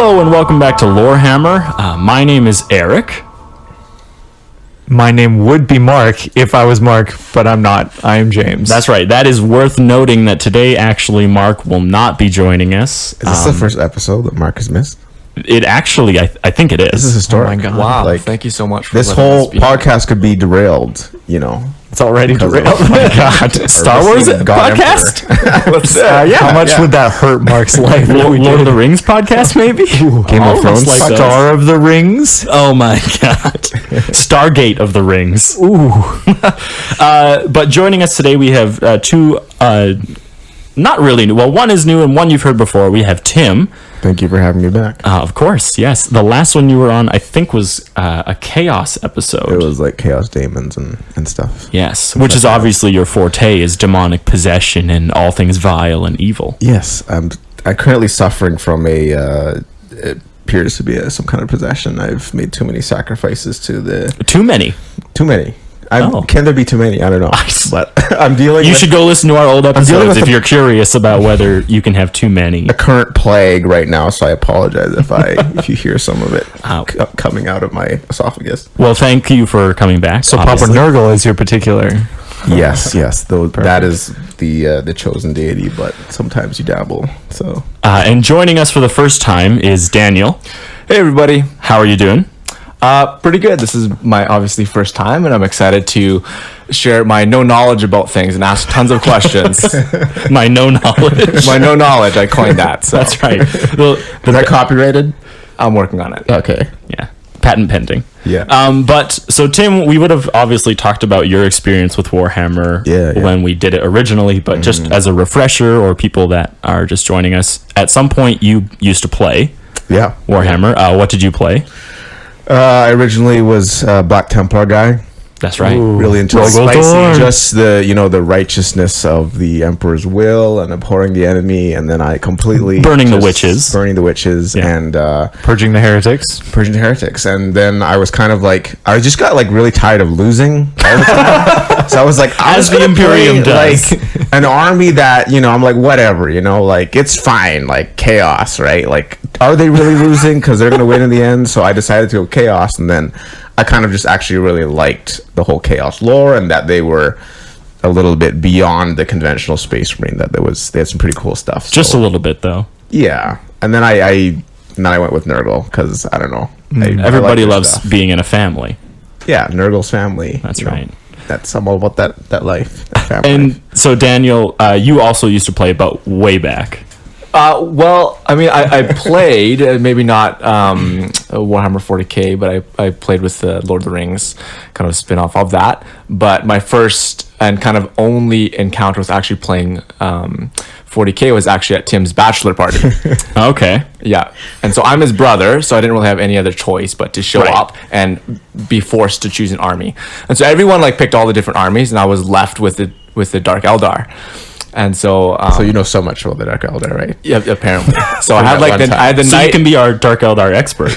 Hello and welcome back to Lorehammer. My name is Eric. My name would be Mark if I was Mark, but I'm not. I am James. That's right. That is worth noting that today, actually, Mark will not be joining us. Is this the first episode that Mark has missed? It actually, I think it is. This is historic. Oh my God. Wow, Like, thank you so much for This letting whole us be podcast could be derailed, you know. It's already derailed. Oh my God. Star Wars God podcast? How much would that hurt Mark's life? Lord of the Rings podcast, maybe? Game of Thrones. Like those. Star of the Rings. Oh my God. Stargate of the Rings. Ooh. But joining us today, we have two, not really new. Well, one is new and one you've heard before. We have Tim. Thank you for having me back. Of course, yes. The last one you were on, I think, was a Chaos episode. It was like Chaos Daemons and stuff. Yes, which is obviously your forte, is demonic possession and all things vile and evil. Yes, I'm currently suffering from it appears to be some kind of possession. I've made too many sacrifices to the... Too many. Can there be too many? I don't know. But I'm dealing You with should go listen to our old dealing episodes with if you're curious about whether you can have too many. a current plague right now, so I apologize if you hear some of it coming out of my esophagus. Well, thank you for coming back. So obviously. Papa Nurgle is your particular. Yes. Though that is the chosen deity, but sometimes you dabble. So And joining us for the first time is Daniel. Hey everybody, How are you doing? pretty good. This is my obviously first time, and I'm excited to share my no knowledge about things and ask tons of questions. My no knowledge. My no knowledge, I coined that. So That's right. Well, is that copyrighted? I'm working on it. Okay. yeah. Patent pending. Yeah. But so Tim, we would have obviously talked about your experience with Warhammer when we did it originally, but just as a refresher or people that are just joining us, at some point you used to play Yeah. Warhammer. What did you play? I originally was a Black Templar guy. That's right. Really into Rogaldorn. just the righteousness of the Emperor's will and abhorring the enemy, and then I completely Burning the burning witches. Yeah. and Purging the heretics. purging the heretics, and then I was kind of like I just got like really tired of losing all the time. So I was like, As the Imperium does. like an army that I'm like whatever, like it's fine, like chaos, right? Like, are they really losing? Because they're gonna win in the end. So I decided to go chaos, and then I kind of just actually really liked the whole chaos lore, and that they were a little bit beyond the conventional Space Marine. That they had some pretty cool stuff. Just a little bit, though. Yeah, and then I went with Nurgle because I don't know. I like Everybody their loves stuff. being in a family. Yeah, Nurgle's family. That's you know. right. I'm all about that life. That family And life. so, Daniel, you also used to play about way back. Well, I mean, I played, maybe not Warhammer 40k, but I played with the Lord of the Rings, kind of a spin-off of that. But my first and kind of only encounter with actually playing 40k was actually at Tim's bachelor party. Okay. Yeah. And so I'm his brother, so I didn't really have any other choice but to show Right. up and be forced to choose an army. And so everyone picked all the different armies, and I was left with the Dark Eldar. And so So you know so much about the Dark Eldar, right? yeah, apparently. So I had that I had the So you night. can be our Dark Eldar expert.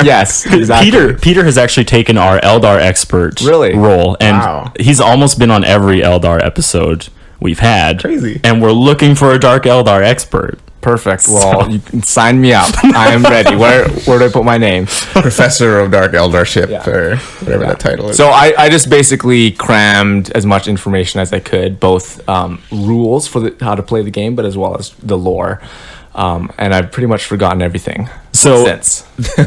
Yes, exactly. Peter has actually taken our Eldar expert Really? role, and Wow. he's almost been on every Eldar episode we've had. Crazy. And we're looking for a Dark Eldar expert. Perfect. Well, you can sign me up. I am ready. Where do I put my name? Professor of Dark Eldarship, Yeah. or whatever that title is. So I just basically crammed as much information as I could, both rules for how to play the game, but as well as the lore. And I've pretty much forgotten everything since.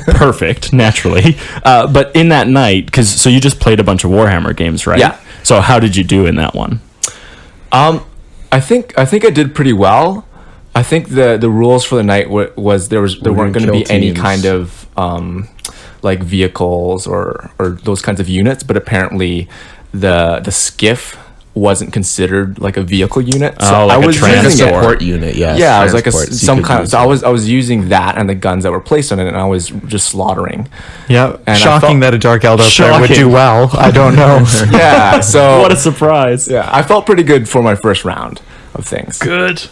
Perfect, naturally. But in that night, so you just played a bunch of Warhammer games, right? Yeah. So how did you do in that one? I think I did pretty well. I think the rules for the night was there weren't going to be kill any teams. kind of vehicles or those kinds of units, but apparently the skiff wasn't considered like a vehicle unit. So like I a was transport. using it. support unit, yes. Yeah, I was like transport, so you some could kind of. use So it. I was using that and the guns that were placed on it, and I was just slaughtering. Yeah. And I Shocking felt- that a Dark Eldar player would Shocking. do well. I don't know. Yeah. So What a surprise. yeah, I felt pretty good for my first round of things. Good.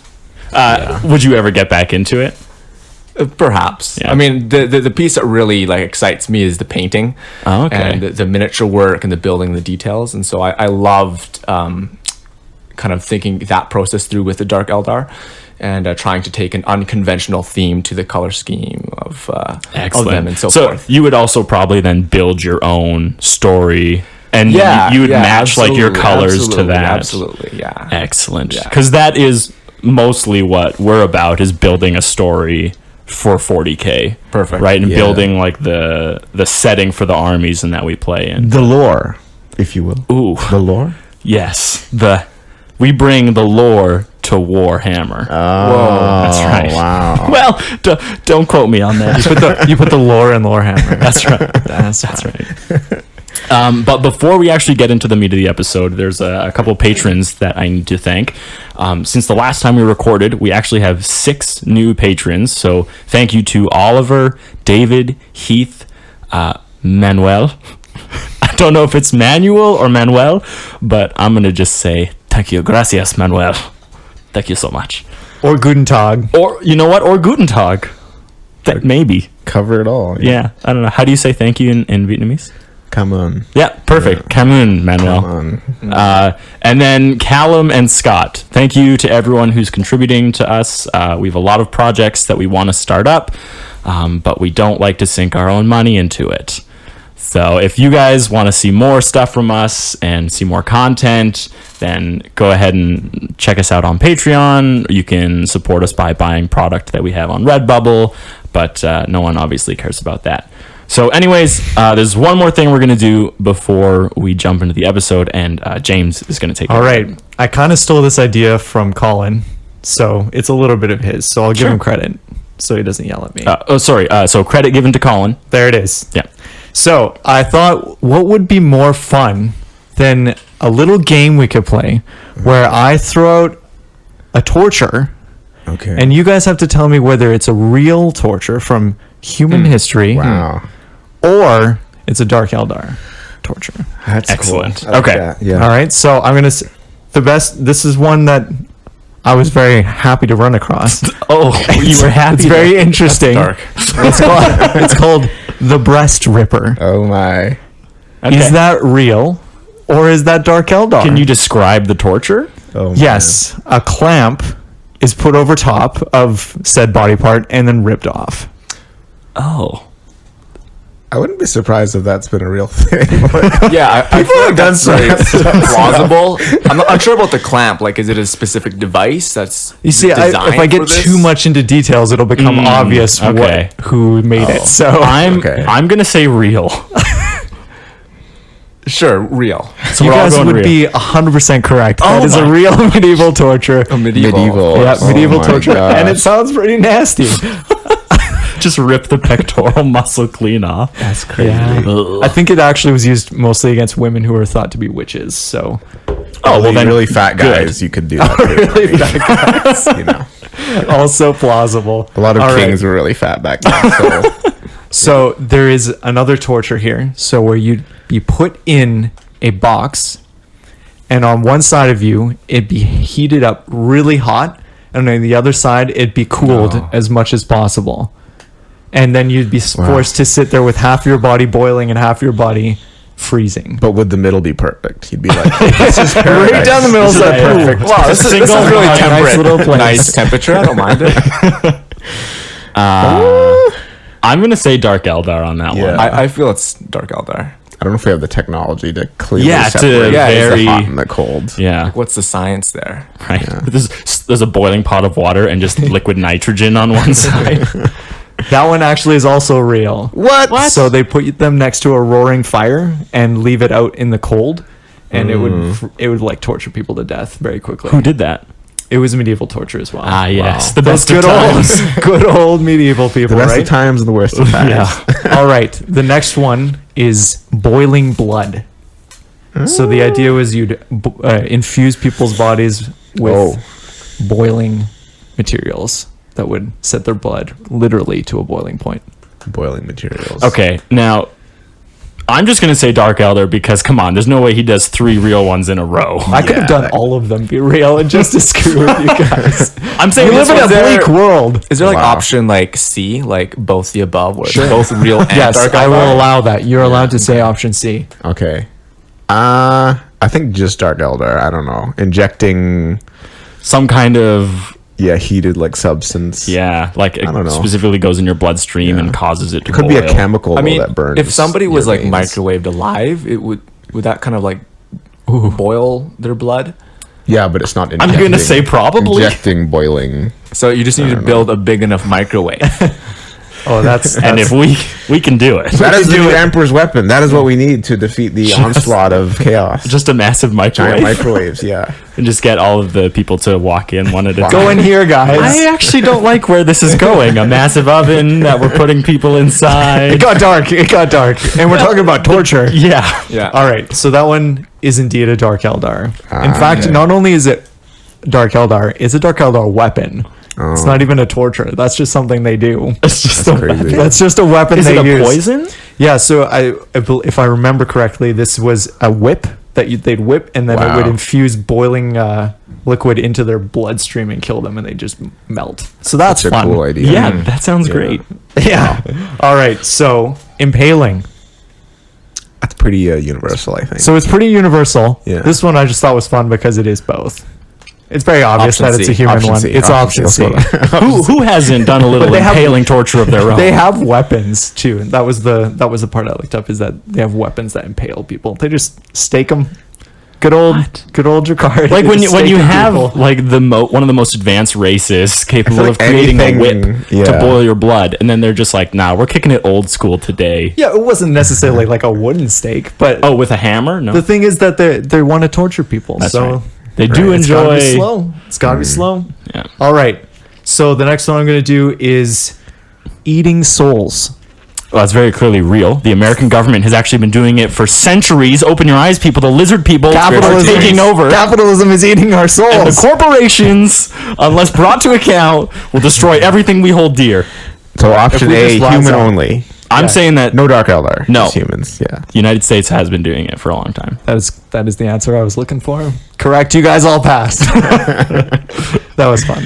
Would you ever get back into it? Perhaps. Yeah. I mean, the piece that really excites me is the painting, Oh, okay. and the miniature work and the building, the details, and so I loved kind of thinking that process through with the Dark Eldar, and trying to take an unconventional theme to the color scheme of Excellent. them and so So forth. you would also probably then build your own story, and you would match like your colors to that. Absolutely, yeah. Excellent. Yeah. Because that is mostly what we're about, is building a story for 40K. Perfect. Right? And Yeah. building like the setting for the armies and that we play in. The lore, if you will. Ooh. The lore? Yes. We bring the lore to Warhammer. Oh, That's right. Wow. Well, don't quote me on that. You put the lore in Lorehammer. That's right. That's right. But before we actually get into the meat of the episode, there's a couple patrons that I need to thank. Since the last time we recorded, we actually have 6 new patrons. So thank you to Oliver, David, Heath, Manuel. I don't know if it's Manuel or Manuel, but I'm going to just say thank you. Gracias, Manuel. Thank you so much. Or Guten Tag. Or, you know what? Or Guten Tag. That maybe. Cover it all. Yeah. I don't know. How do you say thank you in Vietnamese? Come on. Yeah, perfect. Kamun, Manuel. Come on. And then Callum and Scott. Thank you to everyone who's contributing to us. We have a lot of projects that we want to start up, but we don't like to sink our own money into it. So if you guys want to see more stuff from us and see more content, then go ahead and check us out on Patreon. You can support us by buying product that we have on Redbubble, but no one obviously cares about that. So anyways, there's one more thing we're going to do before we jump into the episode, and James is going to take it. All right. I kind of stole this idea from Colin, so it's a little bit of his. So I'll give him credit so he doesn't yell at me. So credit given to Colin. There it is. Yeah. So I thought, what would be more fun than a little game we could play where I throw out a torture, Okay. and you guys have to tell me whether it's a real torture from human history Wow. or it's a Dark Eldar torture. That's Excellent. Cool. I like Okay. that. Yeah. All right. So I'm going to this is one that I was very happy to run across. Oh, you were happy. It's very interesting. Dark. It's called the Breast Ripper. Oh my. Okay. Is that real or is that Dark Eldar? Can you describe the torture? Oh Yes, a clamp is put over top of said body part and then ripped off. Oh. I wouldn't be surprised if that's been a real thing. Yeah, I feel like done that's very some plausible. I'm not unsure about the clamp. Like, is it a specific device that's You see, if designed I get for this? too much into details, it'll become obvious okay. who made it. So I'm gonna say real. Sure, real. So you we're all guys going would real. be 100% correct. Oh That is a my- real medieval torture. Medieval. Yeah, Oh medieval my torture, and it gosh. sounds pretty nasty. Just rip the pectoral muscle clean off. That's crazy. I think it actually was used mostly against women who were thought to be witches. So well then, really fat good. guys, you could do that. really fat guys. You know, Also plausible. a lot of All right. kings were really fat back then. So So there is another torture here. So where you put in a box, and on one side of you it'd be heated up really hot, and on the other side it'd be cooled as much as possible, and then you'd be forced to sit there with half your body boiling and half your body freezing. but would the middle be perfect? You'd be like, this is Right paradise. down the middle This is side, like- perfect. Wow, this is really nice temperate. little place. Nice temperature. I don't mind it. I'm gonna say Dark Eldar on that Yeah. one. I feel it's Dark Eldar. I don't know if we have the technology to clearly Yeah, to separate very- the hot and the cold. Yeah. What's the science there? Right. There's a boiling pot of water and just liquid nitrogen on one side. That one actually is also real. What? So they put them next to a roaring fire and leave it out in the cold, and it would like torture people to death very quickly. Who did that? It was medieval torture as well. Ah, yes. Wow. The Those best of good times. old, good old medieval people, The best right? of times and the worst of times. Yeah. All right. The next one is boiling blood. So the idea was you'd infuse people's bodies with boiling materials that would set their blood literally to a boiling point. Boiling materials. Okay, now I'm just gonna say Dark Elder because come on, there's no way he does 3 real ones in a row. I could have done all of them be real and just to screw with you guys. I'm saying We this live in a one's bleak world. Is there like Wow. option like C, like both the above, where it's both real and Yes, Dark I Eldar? will allow that. You're allowed to say option C. Okay. I think just Dark Eldar. I don't know. Injecting. some kind of heated like substance. Yeah, like it don't know. specifically goes in your bloodstream and causes it to It could be a boil. chemical I mean, that burns. if somebody was your like veins. microwaved alive, it would that kind of like boil their blood? Yeah, but it's not. I'm gonna say probably. injecting boiling. So you just need to build a big enough microwave. Oh, that's And if we can do it, That is the new Emperor's weapon. That is what we need to defeat the onslaught of chaos. just a massive microwave, Giant microwaves. Yeah. and just get all of the people to walk in one at a time. go in here, guys. I actually don't like where this is going. A massive oven that we're putting people inside. It got dark. It got dark, and we're talking about torture. Yeah. Yeah. All right, so that one is indeed a Dark Eldar. In fact, not only is it Dark Eldar, it's a Dark Eldar weapon. It's not even a torture. That's just something they do. It's just That's crazy. That's just a weapon Is they it a use. poison? Yeah. So if I remember correctly, this was a whip that they'd whip, and then it Wow. would infuse boiling liquid into their bloodstream and kill them, and they just melt. So that's That's a fun. cool idea. Yeah, that sounds great. Yeah. All right. So impaling. That's pretty universal, I think. So it's pretty universal. Yeah. This one I just thought was fun because it is both. It's very obvious Option that it's C. a human Option one. C. It's option C. Who hasn't done a little But they have- impaling torture of their own? They have weapons too. And that was the part I looked up, is that they have weapons that impale people. They just stake them. Good old Jakar. like when you have people. like one of the most advanced races capable like of creating a anything- whip yeah. to boil your blood, and then they're just like, nah, we're kicking it old school today. Yeah, it wasn't necessarily like a wooden stake, but Oh, with a hammer? No, the thing is that they want to torture people. that's so right. They do it's gotta be enjoy. slow. It's gotta be slow. Yeah. All right. So the next one I'm gonna do is eating souls. Well, that's very clearly real. The American government has actually been doing it for centuries. Open your eyes, people. The lizard people are taking over. Capitalism is eating our souls. And the corporations, unless brought to account, will destroy everything we hold dear. So option we A, just rise human up. only. I'm saying that No Dark Eldar. No. Just humans. Yeah. the United States has been doing it for a long time. That is the answer I was looking for. Correct. You guys all passed. That was fun.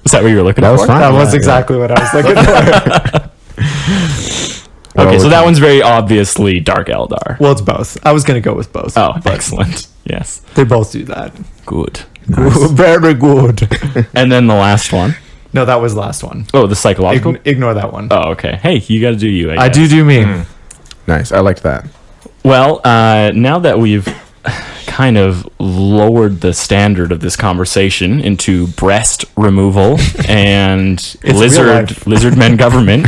Is that what you were looking That for? was fun. That was Yeah, exactly what I was looking for. Okay, so Well, that one's very obviously Dark Eldar. Well, it's both. I was gonna go with both. Oh, excellent. Yes. They both do that. Good. Very good. And then the last one. No, that was the last one. Oh, the psychological. Ignore that one. Oh, okay. Hey, you got to do you. I guess. do me. Nice. I liked that. Well, now that we've kind of lowered the standard of this conversation into breast removal and real life. lizard men government,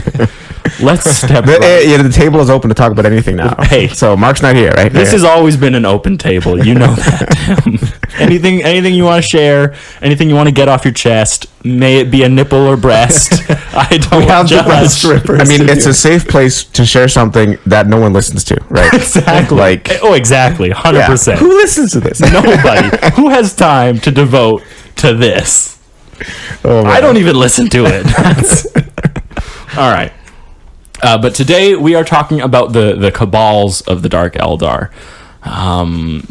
let's step right. The table is open to talk about anything now. Hey. So Mark's not here, right? This Yeah. has always been an open table. You know that. anything you want to share, anything you want to get off your chest, may it be a nipple or breast. I don't We have the judge. best strippers. I mean, to it's do. a safe place to share something that no one listens to, right? Exactly. Like, Oh, exactly. 100%. yeah. Who listens to this? Nobody. Who has time to devote to this? Oh, I don't even listen to it. All right. But today we are talking about the Cabals of the Dark Eldar.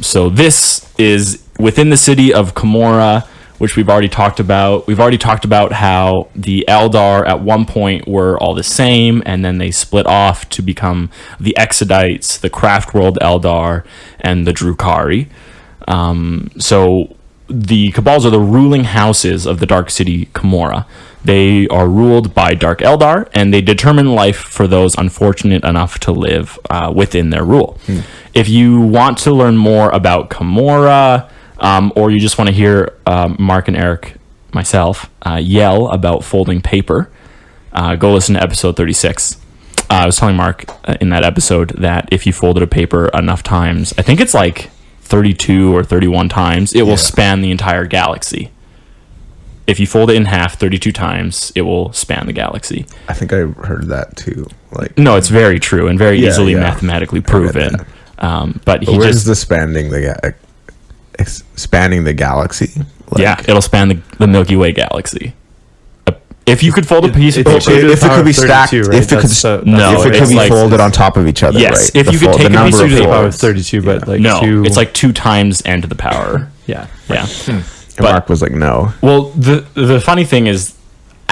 So this is within the city of Commorragh, which we've already talked about. We've already talked about how the Eldar at one point were all the same, and then they split off to become the Exodites, the Craftworld Eldar, and the Drukhari. So the Cabals are the ruling houses of the Dark City Commorragh. They are ruled by Dark Eldar, and they determine life for those unfortunate enough to live within their rule. If you want to learn more about Commorragh, or you just want to hear Mark and Eric, myself, yell about folding paper, go listen to episode 36. I was telling Mark in that episode that if you folded a paper enough times, I think it's like 32 or 31 times, it will span the entire galaxy. If you fold it in half 32 times, it will span the galaxy. I think I heard that too. Like, No, it's very true and very easily yeah. mathematically read proven. But he where's just the spanning the galaxy? Like, yeah, it'll span the Milky Way galaxy. If you could fold a piece of It's paper, to the if it power could be of 32, stacked, right? if it could, No, if it it's could be like- folded on top of each other, Yes, right? if you could take a number piece of of paper- power of folds. 32, but like no, two. it's like 2 times n to the power. yeah. Yeah. And Mark was like, no. Well, the funny thing is,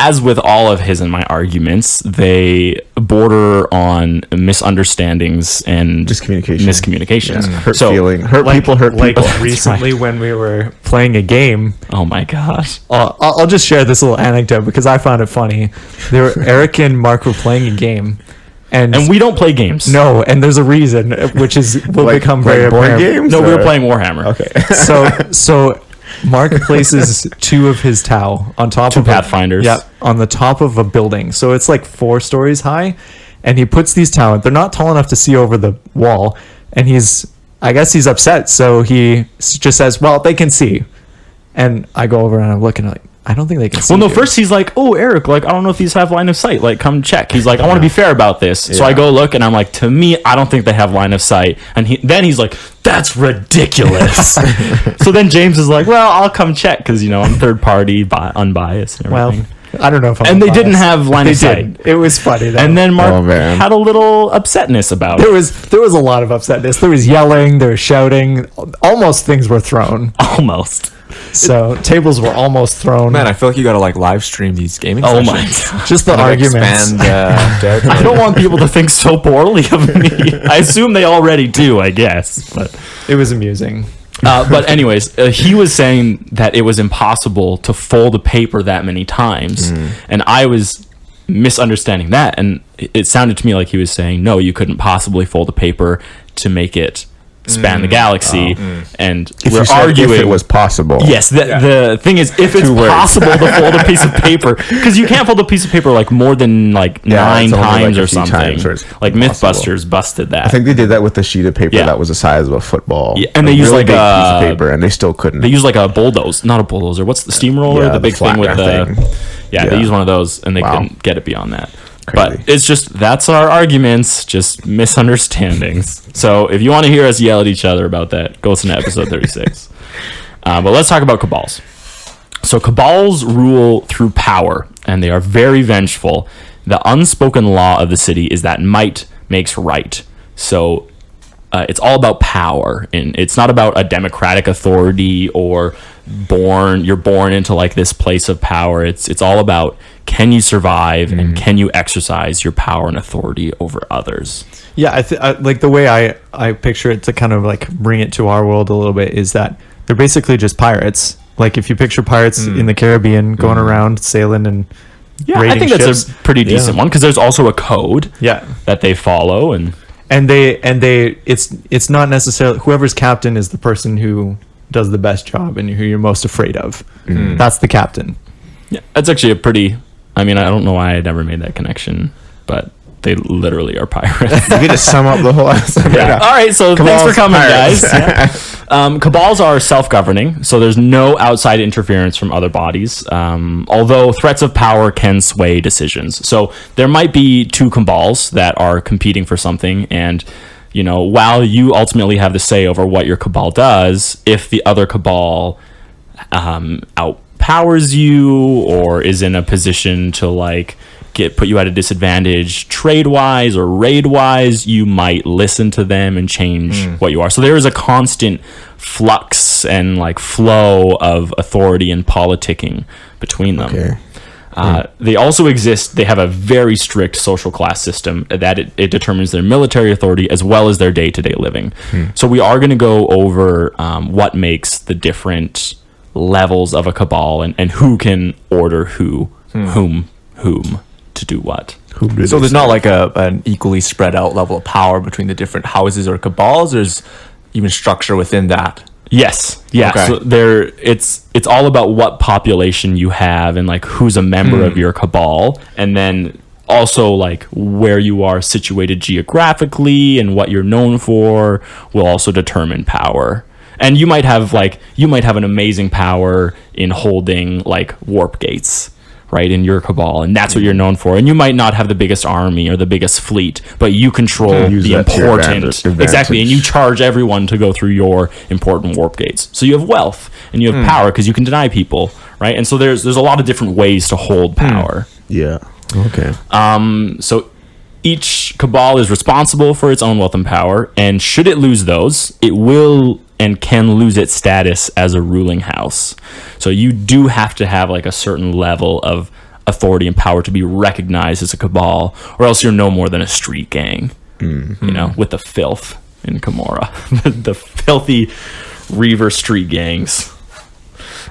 as with all of his and my arguments, they border on misunderstandings and miscommunications. Hurt people. Like recently when we were playing a game. Oh my gosh. I'll just share this little anecdote because I found it funny. Eric and Mark were playing a game. And we don't play games. No, and there's a reason, which will become very board apparent. games. No, we were playing Warhammer. Okay. So Mark places 2 of his Tau on top of Pathfinders. On the top of a building. So it's like 4 stories high, and he puts these Tau. They're not tall enough to see over the wall, and I guess he's upset. So he just says, "Well, they can see." And I go over and I'm looking like, I don't think they can see. Well, no, first he's like, "Oh, Eric, like, I don't know if these have line of sight. Like, come check." He's like, "I want to be fair about this." So I go look, and I'm like, "To me, I don't think they have line of sight." And then he's like, "That's ridiculous." So then James is like, "Well, I'll come check because, I'm third party, unbiased and everything." Well, I don't know if I'm and they biased. didn't have line of sight. It was funny though. And then Mark had a little upsetness about it. There was a lot of upsetness. There was yelling, there was shouting. Almost things were thrown. Almost. So tables were almost thrown. Man, I feel like you gotta live stream these gaming Oh sessions. my god. Just the arguments. I don't want people to think so poorly of me. I assume they already do, I guess. But it was amusing. But anyways, he was saying that it was impossible to fold a paper that many times. And I was misunderstanding that. And it sounded to me like he was saying, no, you couldn't possibly fold a paper to make it span the galaxy. And we're arguing if it was possible. Yes, the thing is, if it's possible to fold a piece of paper, because you can't fold a piece of paper like more than 9 times or something. Like Mythbusters busted that. I think they did that with a sheet of paper that was the size of a football. Yeah, and they used really like big a piece of paper, and they still couldn't. They use like a bulldozer, not a bulldozer. What's the steamroller? Yeah, the big thing with the thing. They use one of those, and they couldn't get it beyond that. Crazy. But it's just, that's our arguments, just misunderstandings. So if you want to hear us yell at each other about that, go listen to episode 36. But let's talk about Kabals. So Kabals rule through power, and they are very vengeful. The unspoken law of the city is that might makes right. So it's all about power, and it's not about a democratic authority or you're born into like this place of power. It's all about, can you survive and can you exercise your power and authority over others? Yeah, I like the way I picture it, to kind of like bring it to our world a little bit, is that they're basically just pirates. Like if you picture pirates in the Caribbean going around sailing and I think ships. that's a pretty decent one, because there's also a code that they follow, and they it's not necessarily whoever's captain is the person who does the best job and who you're most afraid of. That's the captain. Yeah, that's actually a pretty, I mean, I don't know why I never made that connection, but they literally are pirates. You get to sum up the whole episode. Yeah. All right, so thanks for coming, guys. Cabals are self-governing, so there's no outside interference from other bodies, although threats of power can sway decisions. So there might be 2 Cabals that are competing for something, and while you ultimately have the say over what your Cabal does, if the other Cabal outpowers you or is in a position to like put you at a disadvantage trade-wise or raid-wise, you might listen to them and change what you are. So there is a constant flux and like flow of authority and politicking between them. Okay. They also exist. They have a very strict social class system that it determines their military authority as well as their day-to-day living. So we are going to go over what makes the different levels of a Cabal and who can order whom to do what. So there's not like an equally spread out level of power between the different houses or Cabals. There's even structure within that. Yes. Yeah. Okay. So it's all about what population you have and like who's a member of your Cabal, and then also like where you are situated geographically and what you're known for will also determine power. And you might have an amazing power in holding like warp gates, right, in your Cabal, and that's what you're known for. And you might not have the biggest army or the biggest fleet, but you control the important exactly, and you charge everyone to go through your important warp gates. So you have wealth and you have power because you can deny people, right? And so there's a lot of different ways to hold power. Yeah. Okay. So each Cabal is responsible for its own wealth and power, and should it lose those, it will and can lose its status as a ruling house. So you do have to have like a certain level of authority and power to be recognized as a cabal, or else you're no more than a street gang. You know, with the filth in Commorragh, the filthy Reaver street gangs.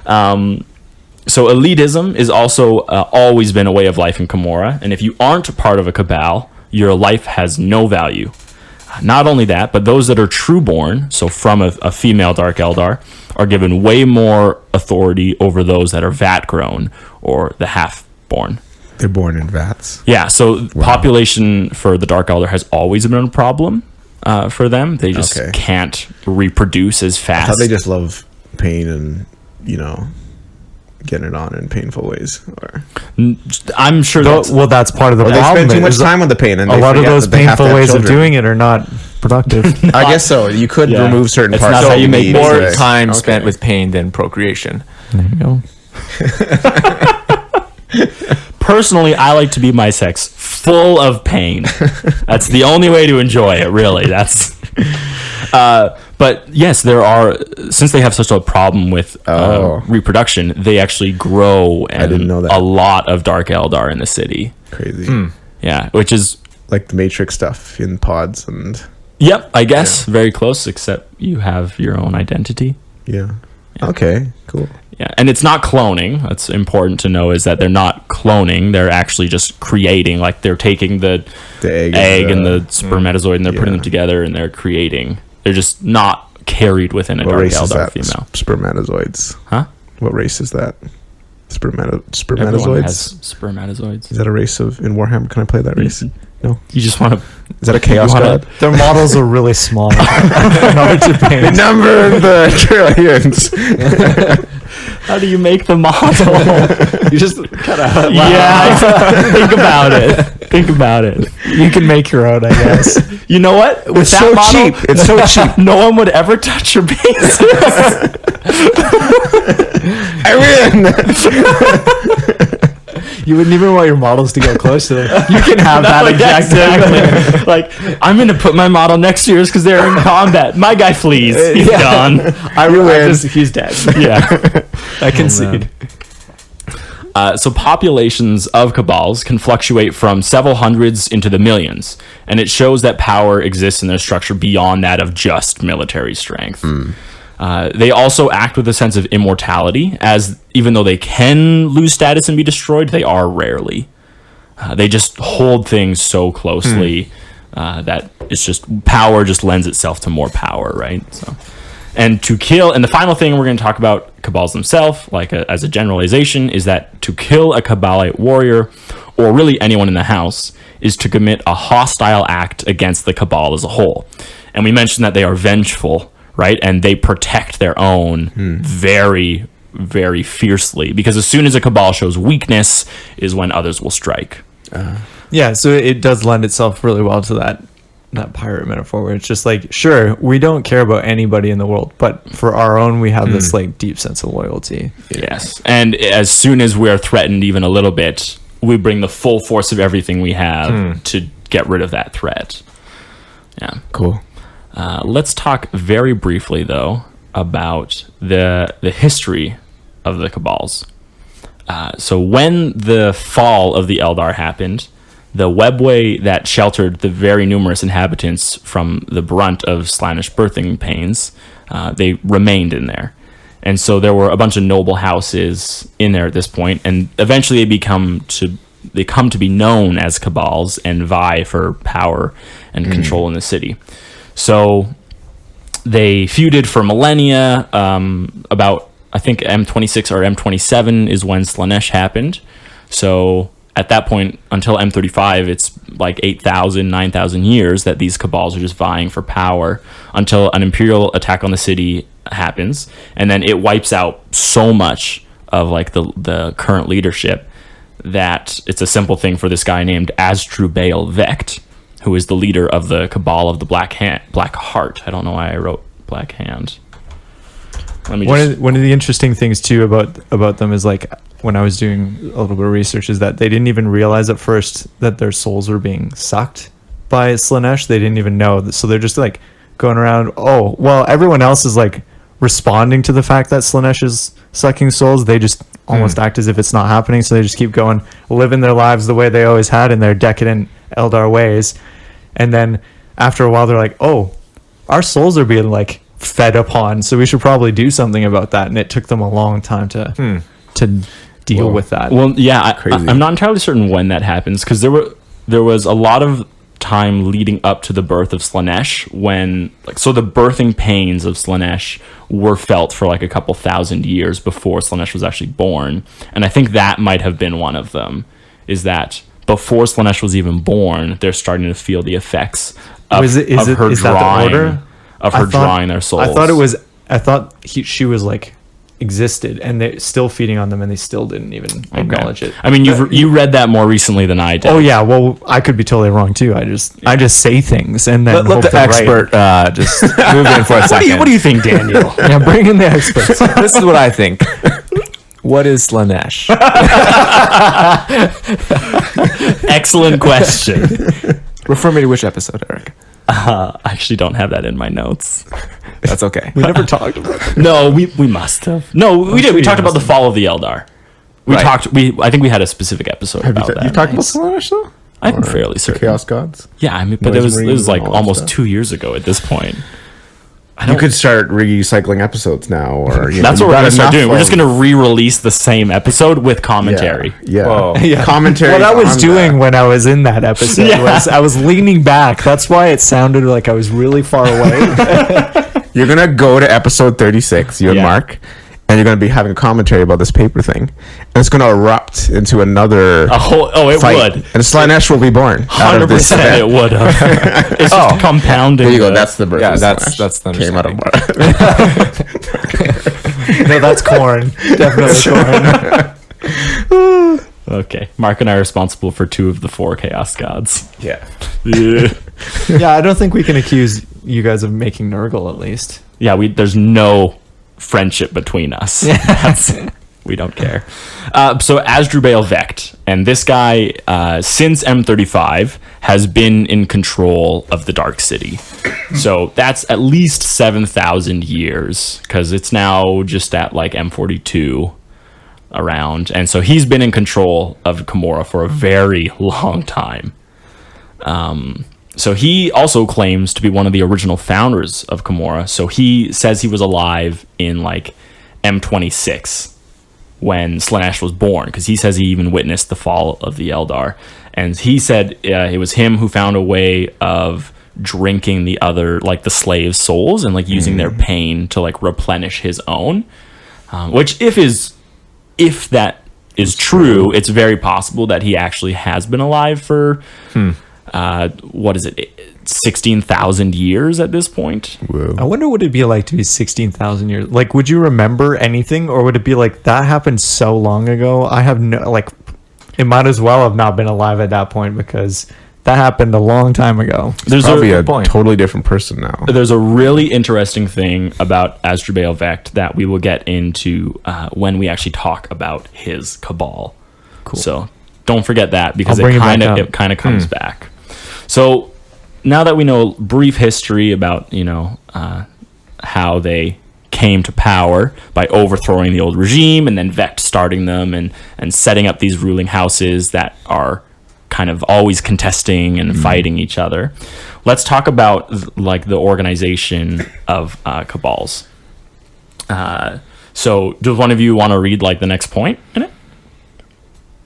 So elitism is also always been a way of life in Commorragh, and if you aren't a part of a cabal, your life has no value. Not only that, but those that are true-born, so from a female Dark Eldar, are given way more authority over those that are vat-grown, or the half-born. They're born in vats. Yeah, so population for the Dark Eldar has always been a problem for them. They just can't reproduce as fast. I thought they just love pain and, you know, getting it on in painful ways. Or I'm sure that's part of the or problem. they spend too much time on the pain, and a lot of those painful ways of children. doing it are not productive. I guess so. You could remove certain It's parts. not how you make More time spent with pain than procreation. There you go. Personally, I like to be my sex full of pain. That's the only way to enjoy it, really. That's but yes, there are, since they have such a problem with reproduction, they actually grow, and I didn't know that. a lot of Dark Eldar in the city. Crazy. Yeah, which is Like the Matrix stuff in pods and I guess very close, except you have your own identity. yeah. Okay, cool. Yeah, and it's not cloning. That's important to know, is that they're not cloning. They're actually just creating, like they're taking the egg and the spermatozoid, and they're putting them together, and they're creating. They're just not carried within a What Dark race is Eldar that? female. Spermatozoids. Huh? What race is that? Everyone Spermatozoids? has spermatozoids. Is that a race of in Warhammer? Can I play that race? No. You just want to. Is that a chaos god? Their models are really small in order to paint. Number the trillions. How do you make the model? You just kind of Think about it. Think about it. You can make your own, I guess. You know what? With It's so cheap. It's so cheap. No one would ever touch your bases. I win. You wouldn't even want your models to go close to them. You can have that exactly. Like, I'm gonna put my model next to yours because they're in combat. My guy flees. He's gone. He's dead. Yeah, I concede. so populations of Cabals can fluctuate from several hundreds into the millions, and it shows that power exists in their structure beyond that of just military strength. They also act with a sense of immortality, as even though they can lose status and be destroyed, they are rarely. They just hold things so closely that it's just power just lends itself to more power, right? So, and to kill, and the final thing we're going to talk about Cabals themselves, like as a generalization, is that to kill a Cabalite warrior, or really anyone in the house, is to commit a hostile act against the Cabal as a whole. And we mentioned that they are vengeful, right? And they protect their own very, very fiercely, because as soon as a Cabal shows weakness is when others will strike. Yeah, so it does lend itself really well to that pirate metaphor, where it's just like, sure, we don't care about anybody in the world, but for our own, we have this like deep sense of loyalty. Yes. And as soon as we're threatened even a little bit, we bring the full force of everything we have to get rid of that threat. Yeah. Cool. Let's talk very briefly, though, about the history of the Cabals. So when the fall of the Eldar happened, the webway that sheltered the very numerous inhabitants from the brunt of Slaanesh birthing pains, they remained in there. And so there were a bunch of noble houses in there at this point, and eventually they come to be known as Cabals and vie for power and control in the city. So they feuded for millennia. About, I think, M26 or M27 is when Slaanesh happened. So at that point, until M35, it's like 8,000, 9,000 years that these Cabals are just vying for power until an imperial attack on the city happens. And then it wipes out so much of like the current leadership that it's a simple thing for this guy named Asdrubal Vecht, who is the leader of the Cabal of the Black Heart. I don't know why I wrote Black Hand. One of the interesting things too about them is, like, when I was doing a little bit of research, is that they didn't even realize at first that their souls were being sucked by Slaanesh. They didn't even know. So they're just like going around, oh, well, everyone else is like responding to the fact that Slaanesh is sucking souls. They just almost act as if it's not happening. So they just keep going, living their lives the way they always had in their decadent Eldar ways. And then after a while, they're like, oh, our souls are being like fed upon, so we should probably do something about that. And it took them a long time to deal with that. Well, yeah, I'm not entirely certain when that happens, because there was a lot of time leading up to the birth of Slaanesh, when so the birthing pains of Slaanesh were felt for like a couple thousand years before Slaanesh was actually born. And I think that might have been one of them, is that before Slaanesh was even born, they're starting to feel the effects of her drawing their souls. I thought she was like existed, and they're still feeding on them, and they still didn't even acknowledge it. I mean, you read that more recently than I did. Oh yeah, well, I could be totally wrong too. I just say things and then let the expert just move in for a second. What do you think, Daniel? Yeah, bring in the experts. This is what I think. What is Slaanesh? Excellent question. Refer me to which episode, Eric? I actually don't have that in my notes. That's okay. We never talked about it. No, we must have. No, we did. We talked about the fall of the Eldar. I think we had a specific episode about that. You talked about Slaanesh though? I'm fairly certain. Chaos Gods? Yeah, I mean, but it was Marines like and all that almost stuff. 2 years ago at this point. You could start recycling episodes now, or That's what we're gonna start doing. We're just gonna re-release the same episode with commentary. Yeah, Whoa. Yeah. commentary. What I was on doing that. when I was in that episode was I was leaning back. That's why it sounded like I was really far away. You're gonna go to episode 36, you and Yeah. Mark, and you're gonna be having a commentary about this paper thing, and it's gonna erupt into another It fight, would. and Slaanesh will be born. out of this 100% it event. would have. It's just compounding. There you go. That's the birth. Yeah, of that's Slaanesh. the came out of No, that's corn. Definitely corn. Okay, Mark and I are responsible for 2 of the 4 Chaos Gods. Yeah. Yeah, I don't think we can accuse you guys of making Nurgle, at least. Yeah, there's no friendship between us. We don't care. So Asdrubal Vecht, and this guy, since M35, has been in control of the Dark City. So that's at least 7,000 years, because it's now just at like M42 around. And so he's been in control of Commorragh for a very long time. So he also claims to be one of the original founders of Commorragh. So he says he was alive in like M26 when Slaanesh was born, because he says he even witnessed the fall of the Eldar. And he said it was him who found a way of drinking the other, like the slaves' souls, and like using their pain to like replenish his own. Which if that is true, it's very possible that he actually has been alive for 16,000 years at this point. Whoa. I wonder what it'd be like to be 16,000 years. Like, would you remember anything, or would it be like that happened so long ago? I have no, like, it might as well have not been alive at that point, because that happened a long time ago. There's Probably a point. totally different person now. There's a really interesting thing about Asdrubal Vecht that we will get into when we actually talk about his Cabal. Cool. So don't forget that, because I'll bring it kind of comes back. So now that we know brief history about how they came to power by overthrowing the old regime, and then Vecht starting them and setting up these ruling houses that are kind of always contesting and fighting each other. Let's talk about like the organization of Kabals. So does one of you want to read like the next point in it?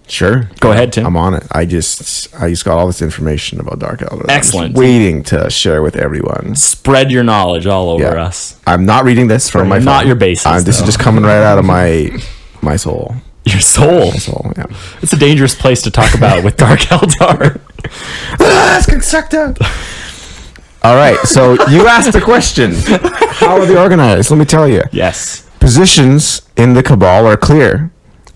Sure. Go ahead, Tim. I'm on it. I just got all this information about Dark Eldar. Excellent. I'm just waiting to share with everyone. Spread your knowledge all over us. I'm not reading this from my phone. Not your basis, This is though. just coming right out of my soul. Your soul. Soul, yeah. It's a dangerous place to talk about with Dark Eldar. Let's get sucked out. All right, so you asked the question. How are they organized? Let me tell you. Yes. Positions in the Cabal are clear,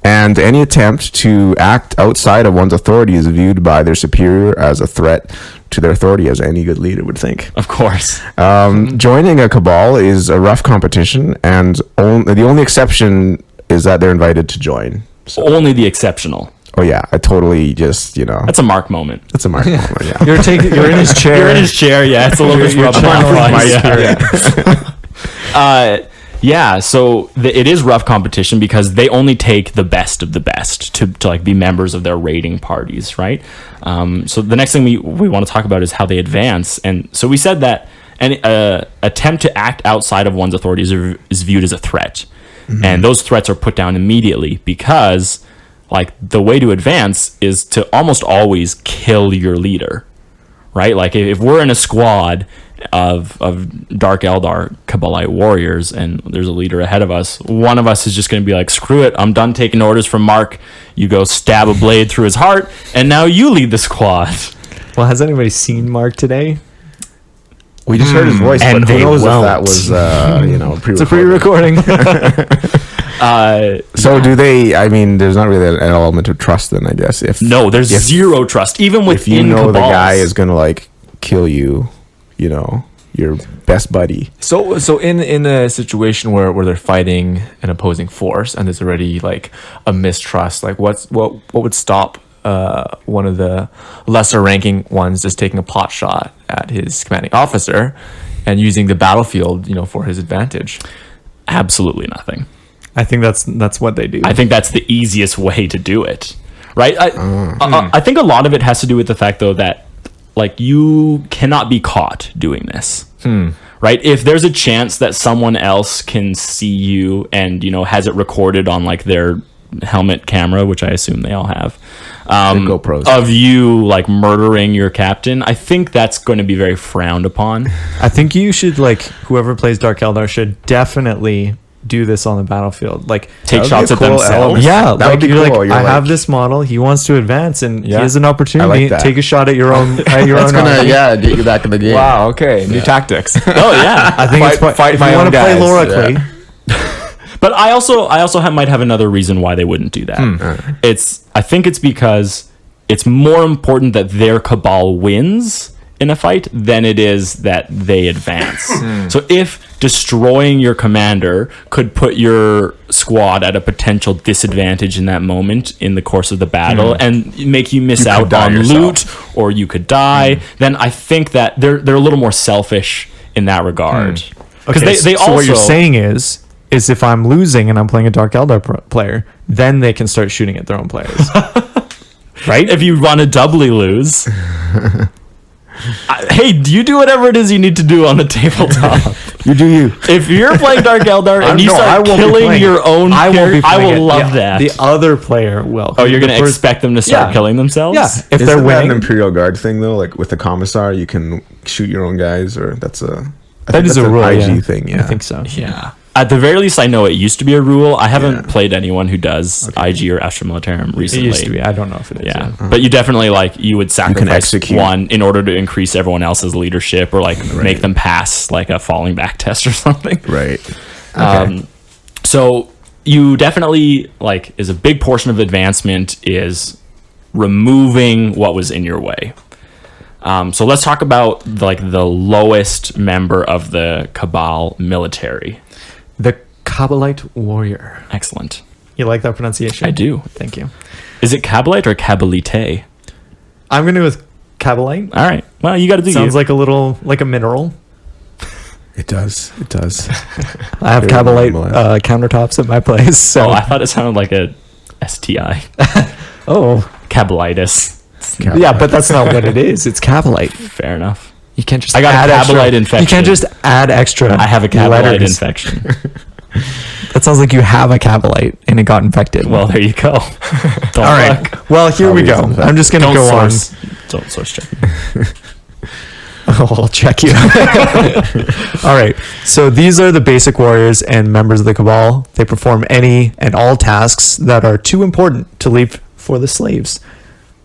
and any attempt to act outside of one's authority is viewed by their superior as a threat to their authority, as any good leader would think. Of course. Joining a Cabal is a rough competition, and the only exception is that they're invited to join. So, Only the exceptional. oh yeah, I totally just, That's a Mark moment. it's a mark moment, yeah. You're in his chair. You're in his chair, yeah. It's a little bit rubbing off on you. Yeah, so it is rough competition because they only take the best of the best to like be members of their raiding parties, right? So the next thing we want to talk about is how they advance. And so we said that an attempt to act outside of one's authorities is viewed as a threat. And those threats are put down immediately because like the way to advance is to almost always kill your leader, right? Like if we're in a squad of Dark Eldar Kabalite warriors and there's a leader ahead of us, one of us is just going to be like, screw it, I'm done taking orders from Mark. You go stab a blade through his heart and now you lead the squad. Well, has anybody seen Mark today? We just heard his voice, And but who they knows won't. if that was It's a pre-recording. So do they? I mean, there's not really an element of trust then, I guess. If No, there's if- zero trust, even if within you know the Cabals. guy is gonna like kill you, you know, your best buddy. So in a situation where they're fighting an opposing force and there's already like a mistrust, like what would stop one of the lesser ranking ones just taking a pot shot at his commanding officer and using the battlefield, for his advantage? Absolutely nothing. I think that's what they do. I think that's the easiest way to do it, right? I think a lot of it has to do with the fact, though, that like you cannot be caught doing this, right? If there's a chance that someone else can see you and has it recorded on like their helmet camera, which I assume they all have, GoPros. of you like murdering your captain, I think that's going to be very frowned upon. I think you should, like, whoever plays Dark Eldar should definitely do this on the battlefield. Like, Take That would be shots a at cool themselves. element. yeah, That would like be you're cool. like, You're I have like- this model. He wants to advance, and Yeah. here's an opportunity. I like that. Take a shot at your own. At your That's own gonna army. get you back in the game. Wow. Okay. New tactics. Oh yeah. I think it's Fight if my you own want to play guys, lorically. But I also might have another reason why they wouldn't do that. I think it's because it's more important that their Cabal wins in a fight than it is that they advance. So if destroying your commander could put your squad at a potential disadvantage in that moment in the course of the battle and make you miss out die on yourself. loot or you could die, then I think that they're a little more selfish in that regard. Because Okay, they so also what you're saying is if I'm losing and I'm playing a Dark Eldar player, then they can start shooting at their own players. right? If you run a doubly lose. Hey, do you do whatever it is you need to do on the tabletop? You do you. If you're playing Dark Eldar and you No, I start won't be killing playing your it. own I won't be character, I playing will it. love that. The other player will. Oh, you're The going to first- expect them to start Yeah. killing themselves? Yeah, if Isn't they're that an winning. Imperial Guard thing though? Like with the commissar, you can shoot your own guys, or that's a I That think is that's a an rule. IG yeah. thing. Yeah, I think so. Yeah. At the very least, I know it used to be a rule. I haven't played anyone who does IG or Astra Militarum It recently. used to be. I don't know if it is. Yeah, but you definitely you would sacrifice execute. one in order to increase everyone else's leadership or make them pass like a falling back test or something. Right. So you definitely is a big portion of advancement is removing what was in your way. So let's talk about the lowest member of the Cabal military. The Kabalite warrior. Excellent. You like that pronunciation? I do. Thank you. Is it Kabalite or Kabalite? I'm going to go with Kabalite. All right. Well, you got to do Sounds you. like a mineral. It does. It does. I have Very Kabalite minimalist. countertops at my place. So. Oh, I thought it sounded like a STI. Oh. Kabalitis. Yeah, but that's not what it is. It's Kabalite. Fair enough. You can't just I got a add extra. Kabalite infection. You can't just add extra. I have a Kabalite letters. infection. That sounds like you have a Kabalite and it got infected. Well, there you go. Don't all right. look. Well, here we Probably go. is I'm just going to Don't go source. Don't source check. on. I'll check you. All right. So these are the basic warriors and members of the Cabal. They perform any and all tasks that are too important to leave for the slaves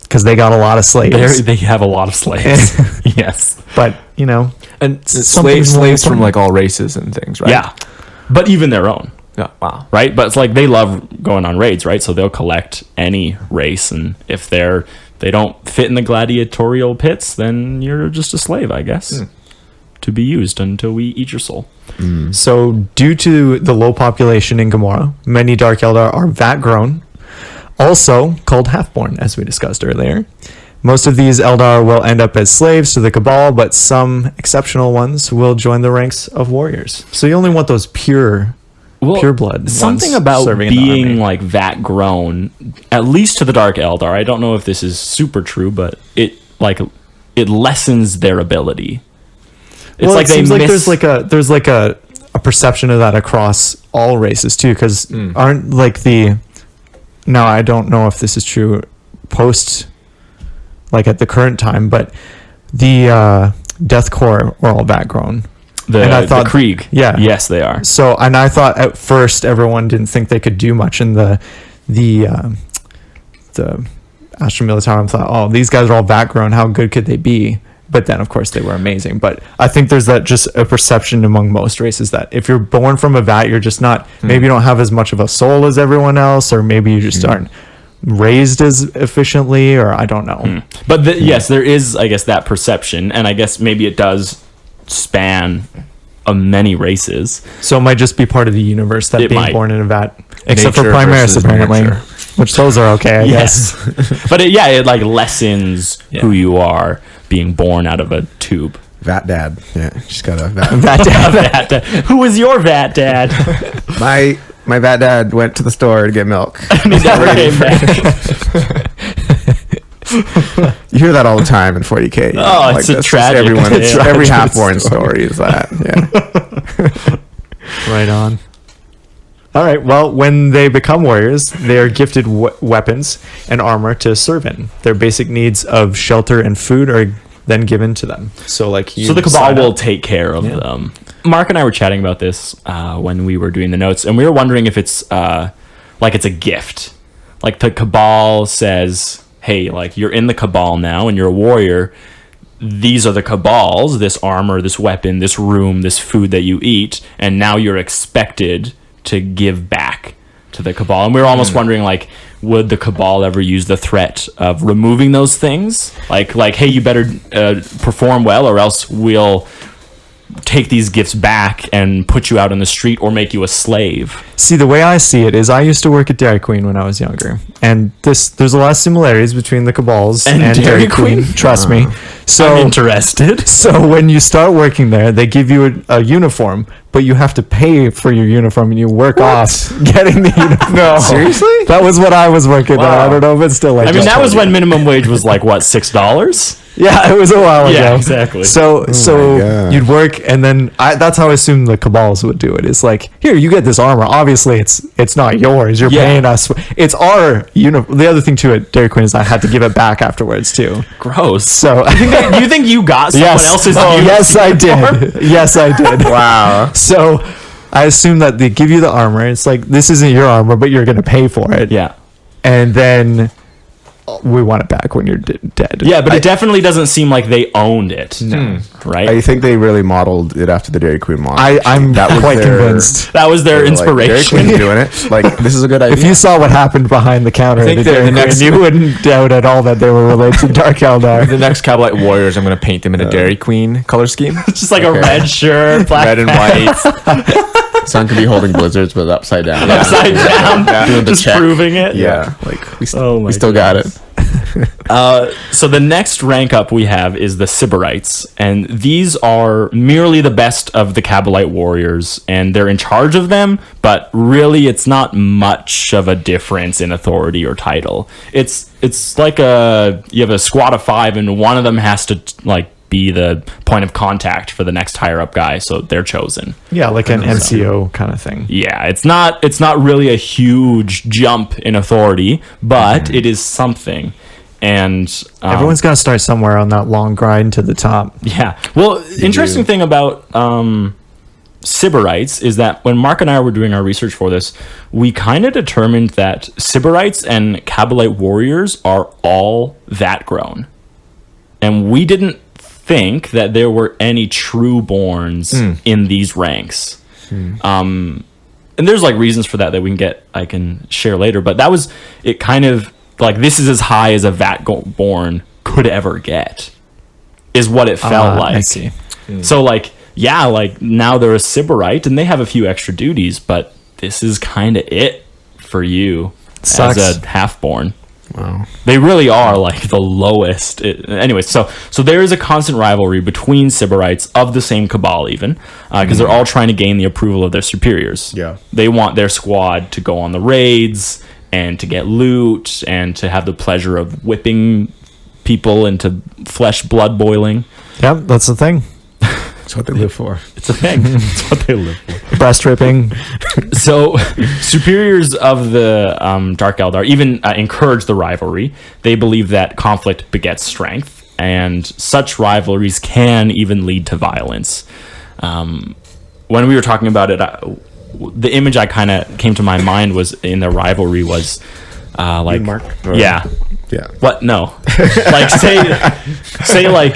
because they got a lot of slaves. They have a lot of slaves. Yes. But, And Something's slaves more from all races and things, right? Yeah. But even their own. Yeah. Wow. Right? But it's they love going on raids, right? So they'll collect any race, and if they don't fit in the gladiatorial pits, then you're just a slave, I guess. To be used until we eat your soul. So due to the low population in Commorragh, many Dark Eldar are vat grown, also called half-born, as we discussed earlier. Most of these Eldar will end up as slaves to the Cabal, but some exceptional ones will join the ranks of warriors. So you only want those pure pure blood. Something ones about serving in the being army. like vat grown, at least to the Dark Eldar. I don't know if this is super true, but it lessens their ability. It's Well, like it they seems like miss. there's like a perception of that across all races too, because aren't like the now I don't know if this is true post like at the current time, but the Death Corps were all vat grown. the, and I thought- the Krieg. yeah. Yes, they are. So, and I thought at first everyone didn't think they could do much in the Astra Militarum. Thought, oh, these guys are all vat grown. How good could they be? But then, of course, they were amazing. But I think there's that just a perception among most races that if you're born from a vat, you're just not. Maybe you don't have as much of a soul as everyone else, or maybe you just aren't raised as efficiently, or I don't know. But yes, there is, I guess, that perception, and I guess maybe it does span many races. So it might just be part of the universe that It being might. born in a vat, except for Nature Primaris versus apparently, nurture. which those are okay, I guess. But it like lessens who you are being born out of a tube. Vat dad. Yeah, just got a vat. Vat dad. Vat dad. Who was your vat dad? My vat dad went to the store to get milk. He never came back. You hear that all the time in 40K. Oh, it's a that's just tragic Everyone, tale. every half-born story is that. Yeah. Right on. All right. Well, when they become warriors, they are gifted weapons and armor to serve in. Their basic needs of shelter and food are then given to them. So, like, you So the Cabal sign will up. take care of them. Mark and I were chatting about this when we were doing the notes, and we were wondering if it's like it's a gift. Like the Cabal says, hey, like you're in the Cabal now and you're a warrior. These are the Cabals, this armor, this weapon, this room, this food that you eat, and now you're expected to give back to the Cabal. And we were almost wondering, like, would the Cabal ever use the threat of removing those things? Like, hey, you better perform well, or else we'll take these gifts back and put you out on the street or make you a slave. See, the way I see it is I used to work at Dairy Queen when I was younger. And there's a lot of similarities between the Cabals And and, Dairy Dairy Queen. Queen? Trust me. So, I'm interested. so when you start working there, they give you a uniform, but you have to pay for your uniform and you work off getting the uniform. No. Seriously? That was what I was working on. I don't know if it's still like I mean, that. that was when minimum wage was like, what, $6? Yeah, it was a while ago. Yeah, exactly. So God. you'd work, and then that's how I assume the Cabals would do it. It's like, here, you get this armor. Obviously, it's not yours. You're Yeah. paying us. It's our uniform. The other thing too at Dairy Queen is I had to give it back afterwards too. Gross. So Do you think you got someone else's uniform? yes, I did. Yes, I did. Wow. So I assume that they give you the armor. It's like, this isn't your armor, but you're gonna pay for it. Yeah. And then we want it back when you're dead. Yeah, but it definitely doesn't seem like they owned it. No. Right? I think they really modeled it after the Dairy Queen model. I'm That was quite their- convinced. that was their Like, Dairy inspiration. Queen's doing it. Like, this is a good idea. If you saw what happened behind the counter, think at that Dairy the next- Queen, you wouldn't doubt at all that they were related to Dark Eldar. The next Cabalite warriors, I'm going to paint them in a Dairy Queen color scheme. Just like a red shirt, black Red and white. Son could be holding blizzards, but upside down. upside down, Doing the just check. proving it. Yeah, like we, Oh my we still got it. So the next rank up we have is the Sybarites, and these are merely the best of the Kabalite warriors, and they're in charge of them, but really it's not much of a difference in authority or title. It's like you have a squad of 5, and one of them has to like be the point of contact for the next higher up guy, so they're chosen. Yeah, like an NCO kind of thing. Yeah, it's not really a huge jump in authority, but it is something. And Everyone's got to start somewhere on that long grind to the top. yeah. Well, interesting thing about Sybarites is that when Mark and I were doing our research for this, we kind of determined that Sybarites and Kabalite warriors are all that grown. And we didn't think that there were any true borns in these ranks. And there's like reasons for that I can share later, but that was it. Kind of like, this is as high as a born could ever get, is what it felt like. I see. So like, yeah, like now they're a Sybarite and they have a few extra duties, but this is kind of it for you Sucks. as a half-born. Wow. They really are like the lowest. Anyway, so there is a constant rivalry between Sybarites of the same Cabal, even because they're all trying to gain the approval of their superiors. Yeah. They want their squad to go on the raids and to get loot and to have the pleasure of whipping people into flesh, blood boiling. Yep, that's the thing. That's what they live for. It's a thing. It's what they live for. Breast ripping. So, superiors of the Dark Eldar even encourage the rivalry. They believe that conflict begets strength, and such rivalries can even lead to violence. When we were talking about it, the image I kind of came to my mind was in the rivalry was like, Mark? Or- yeah. Yeah. What? No. Like say like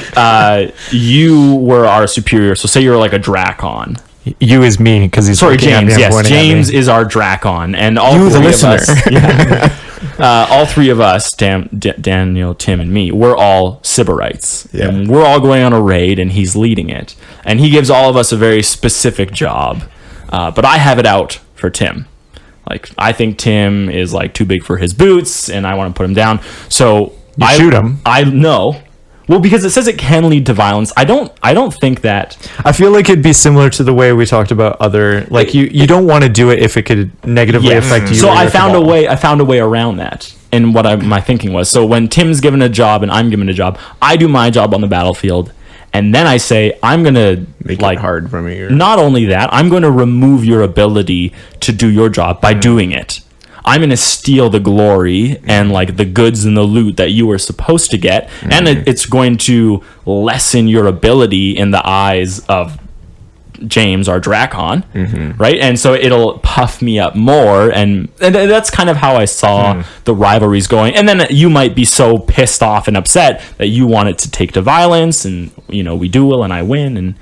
you were our superior. So say you're like a Drakon. You is me because he's Sorry, looking at me James. and Yes, pointing at me. James is our Drakon, and all You, the three of listener. us, all three of us, Daniel, Tim, and me, we're all Sybarites, Yeah. and we're all going on a raid, and he's leading it, and he gives all of us a very specific job, but I have it out for Tim. Like, I think Tim is like too big for his boots, and I want to put him down. So You shoot him. I know. Well, because it says it can lead to violence. I don't think that. I feel like it'd be similar to the way we talked about other, like you don't want to do it if it could negatively affect you. So or I your found a cabal. way. I found a way around that. And what my thinking was, so when Tim's given a job and I'm given a job, I do my job on the battlefield, and then I say I'm gonna Make like it hard for me. Or... Not only that, I'm going to remove your ability to do your job by doing it. I'm going to steal the glory and like the goods and the loot that you were supposed to get, and it's going to lessen your ability in the eyes of James, our Drakon, right? And so it'll puff me up more, and that's kind of how I saw the rivalries going. And then you might be so pissed off and upset that you want it to take to violence, and we duel and I win, and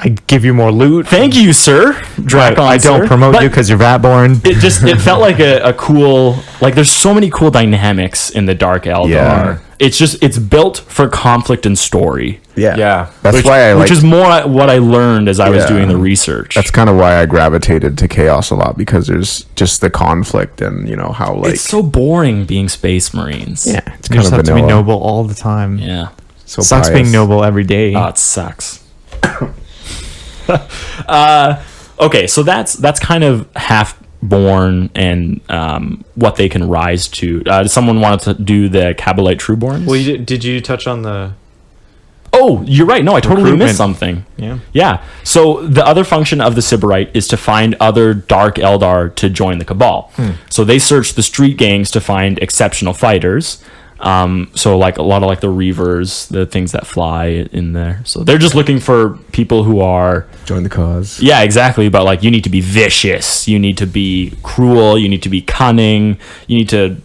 I give you more loot. thank you, sir. Drakon, I don't sir. promote But you because you're Vatborn. it felt like a cool, like there's so many cool dynamics in the Dark Eldar. Yeah. It's built for conflict and story. Yeah. Yeah. That's why I like. Which is more what I learned as I was Yeah. doing the research. That's kind of why I gravitated to Chaos a lot, because there's just the conflict and how like it's so boring being Space Marines. yeah, it's You kind just of have to be vanilla. noble all the time. Yeah. So Sucks biased. being noble every day. Oh, it sucks. Okay, so that's kind of half-born and what they can rise to. Does someone want to do the Kabalite Trueborns? Well, did you touch on the... Oh, you're right. No, I totally Recruitment. missed something. Yeah. Yeah. So the other function of the Sybarite is to find other Dark Eldar to join the Cabal. So they search the street gangs to find exceptional fighters. So like a lot of like the Reavers, the things that fly in there. So they're just looking for people who are, Join the cause. yeah, exactly. But like you need to be vicious, you need to be cruel, you need to be cunning, you need to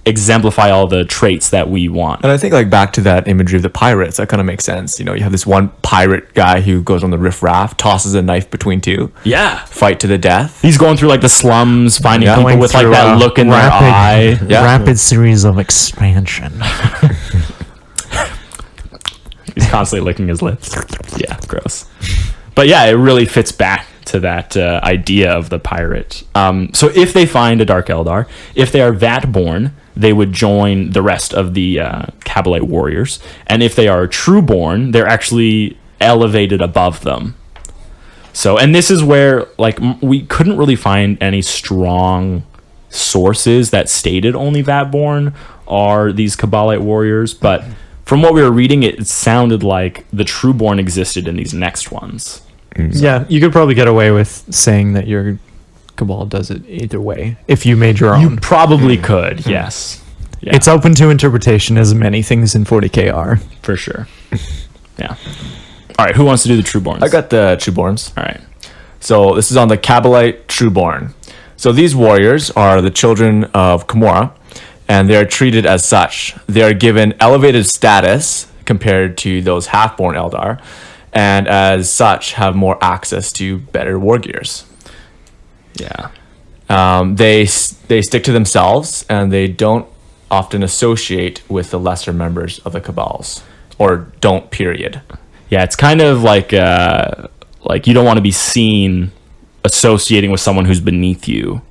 exemplify all the traits that we want. And I think like back to that imagery of the pirates, that kind of makes sense. You have this one pirate guy who goes on the riff raft, tosses a knife between two, Yeah. fight to the death. He's going through like the slums, finding Yeah. people Going with like through that a look in their eye. Yeah. Rapid series of expansion. He's constantly licking his lips. Yeah, gross. But yeah, it really fits back to that idea of the pirate. So if they find a Dark Eldar, if they are Vatborn, they would join the rest of the Kabalite warriors. And if they are Trueborn, they're actually elevated above them. So, and this is where, like, we couldn't really find any strong sources that stated only Vatborn are these Kabalite warriors, but from what we were reading, it sounded like the Trueborn existed in these next ones. Yeah, you could probably get away with saying that your Cabal does it either way if you made your You own. probably could, yes. Yeah, It's open to interpretation, as many things in 40k are. for sure. Yeah. All right, who wants to do the Trueborns? I got the Trueborns. All right. So this is on the Kabalite Trueborn. So these warriors are the children of Commorragh, and they are treated as such. They are given elevated status compared to those half-born Eldar, and as such have more access to better war gears. Yeah. They stick to themselves, and they don't often associate with the lesser members of the Cabals, or don't. Period. Yeah, it's kind of like you don't want to be seen associating with someone who's beneath you,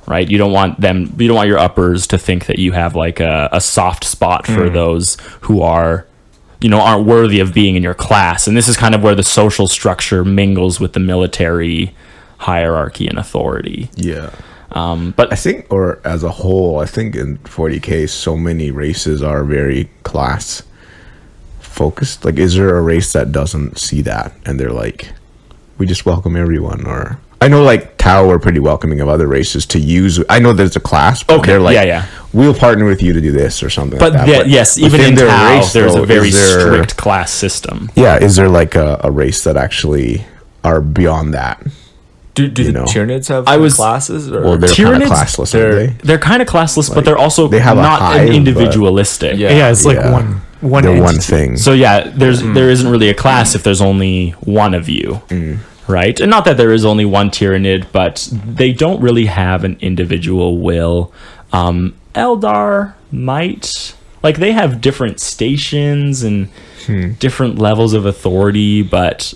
right? You don't want your uppers to think that you have like a soft spot for those who aren't worthy of being in your class. And this is kind of where the social structure mingles with the military hierarchy and authority. Yeah. But I think, or as a whole, I think in 40K, so many races are very class focused. Like, is there a race that doesn't see that and they're like, we just welcome everyone? Or I know like Tau are pretty welcoming of other races to use. I know there's a class, but they're like, we'll partner with you to do this or something. But, like that. But yes, even in Tau, there's a very strict class system. Yeah, is there like a race that actually are beyond that? Do the Tyranids have classes? Or? Well, they're kind of classless. They're kind of classless, but they're also they have not individualistic. It's like one they're one thing. So there isn't really a class if there's only one of you, right? And not that there is only one Tyranid, but they don't really have an individual will. Eldar might, like, they have different stations and different levels of authority, but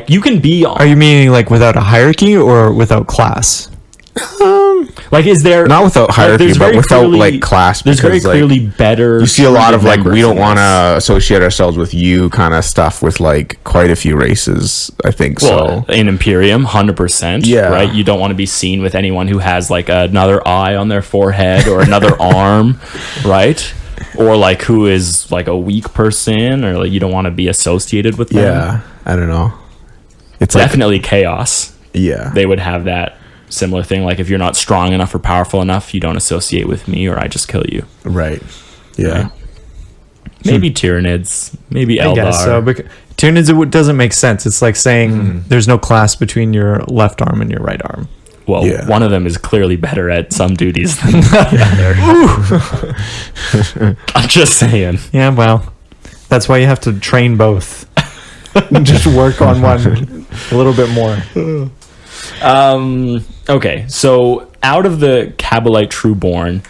you can be on... Are you meaning like without a hierarchy or without class? Like, is there... Not without hierarchy, but without, like, class. There's very clearly better... You see a lot of, like, we don't want to associate ourselves with you kind of stuff with, like, quite a few races, I think, well, in Imperium, 100%. Yeah. Right? You don't want to be seen with anyone who has, like, another eye on their forehead or another arm, right? Or, like, who is, like, a weak person, or, like, you don't want to be associated with them. Yeah, I don't know. It's definitely chaos. Yeah. They would have that similar thing, like, if you're not strong enough or powerful enough, you don't associate with me, or I just kill you. Right. Yeah. Right? Maybe Tyranids, maybe Eldar. I guess so. Tyranids, it doesn't make sense. It's like saying there's no class between your left arm and your right arm. Well, one of them is clearly better at some duties than the other. I'm just saying. Yeah, well, that's why you have to train both. Just work on one a little bit more. Okay, so out of the Kabalite Trueborn,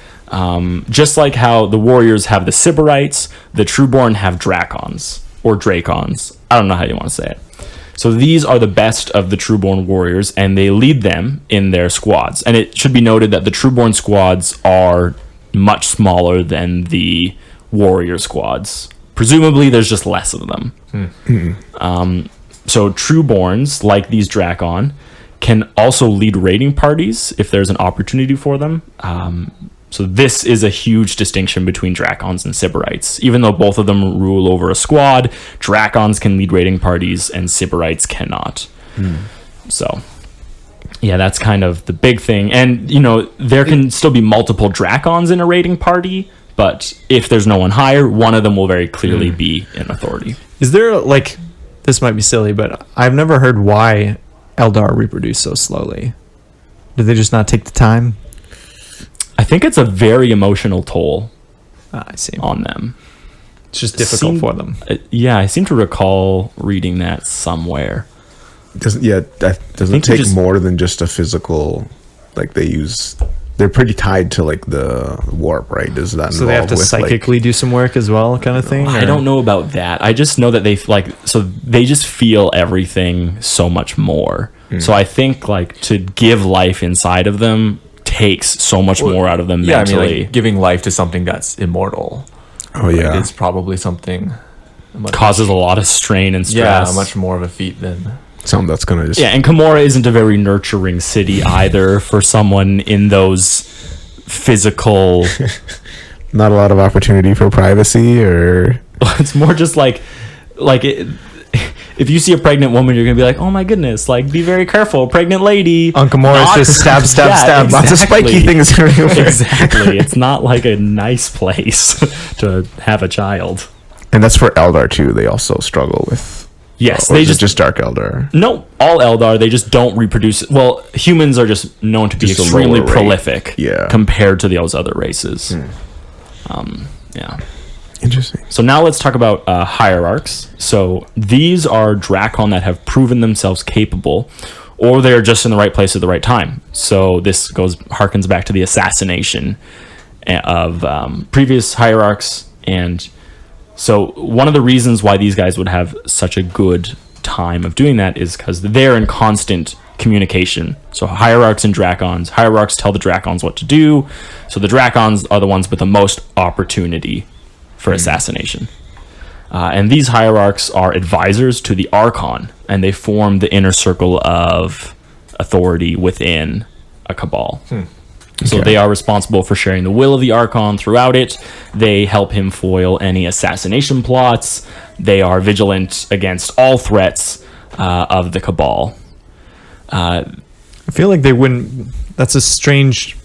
just like how the warriors have the Sybarites, the Trueborn have Drakons, or Drakons. I don't know how you want to say it. So these are the best of the Trueborn warriors, and they lead them in their squads. And it should be noted that the Trueborn squads are much smaller than the warrior squads. Presumably, there's just less of them. So Trueborns, like these Drakon, can also lead raiding parties if there's an opportunity for them. So this is a huge distinction between Drakons and Sybarites. Even though both of them rule over a squad, Drakons can lead raiding parties and Sybarites cannot. So, yeah, that's kind of the big thing. And, there can still be multiple Drakons in a raiding party, but if there's no one higher, one of them will very clearly be in authority. Is there, like, this might be silly, but I've never heard why Eldar reproduce so slowly. Do they just not take the time? I think it's a very emotional toll I see. on them. It's just difficult for them. Yeah, I seem to recall reading that somewhere. That doesn't take more than just a physical, like they're pretty tied to like the warp, right? Does that so they have to psychically do some work as well, kind of thing? I don't know about that. I just know that they just feel everything so much more. So I think to give life inside of them takes so much more out of them mentally. I mean, giving life to something that's immortal. Oh yeah, it's probably something causes a lot of strain and stress. Yeah, much more of a feat than something that's gonna just... Yeah, and Commorragh isn't a very nurturing city either for someone in those physical... Not a lot of opportunity for privacy, or... It's more just if you see a pregnant woman, you're gonna be like, oh my goodness, be very careful, pregnant lady. On Commorragh, it's just stab. Exactly. Lots of spiky things everywhere. Exactly. It's not like a nice place to have a child. And that's for Eldar too. They also struggle with... Yes, they just Dark Eldar. No, all Eldar. They just don't reproduce. Well, humans are just known to be Just a extremely lower rate. prolific, Yeah. compared to those other races. Yeah. Interesting. So now let's talk about hierarchs. So these are Drakon that have proven themselves capable, or they're just in the right place at the right time. So this harkens back to the assassination of previous hierarchs. And so one of the reasons why these guys would have such a good time of doing that is because they're in constant communication. So hierarchs and dracons. Hierarchs tell the dracons what to do. So the dracons are the ones with the most opportunity for assassination. And these hierarchs are advisors to the Archon, and they form the inner circle of authority within a Cabal. So they are responsible for sharing the will of the Archon throughout it. They help him foil any assassination plots. They are vigilant against all threats of the Cabal. I feel like they wouldn't. That's a strange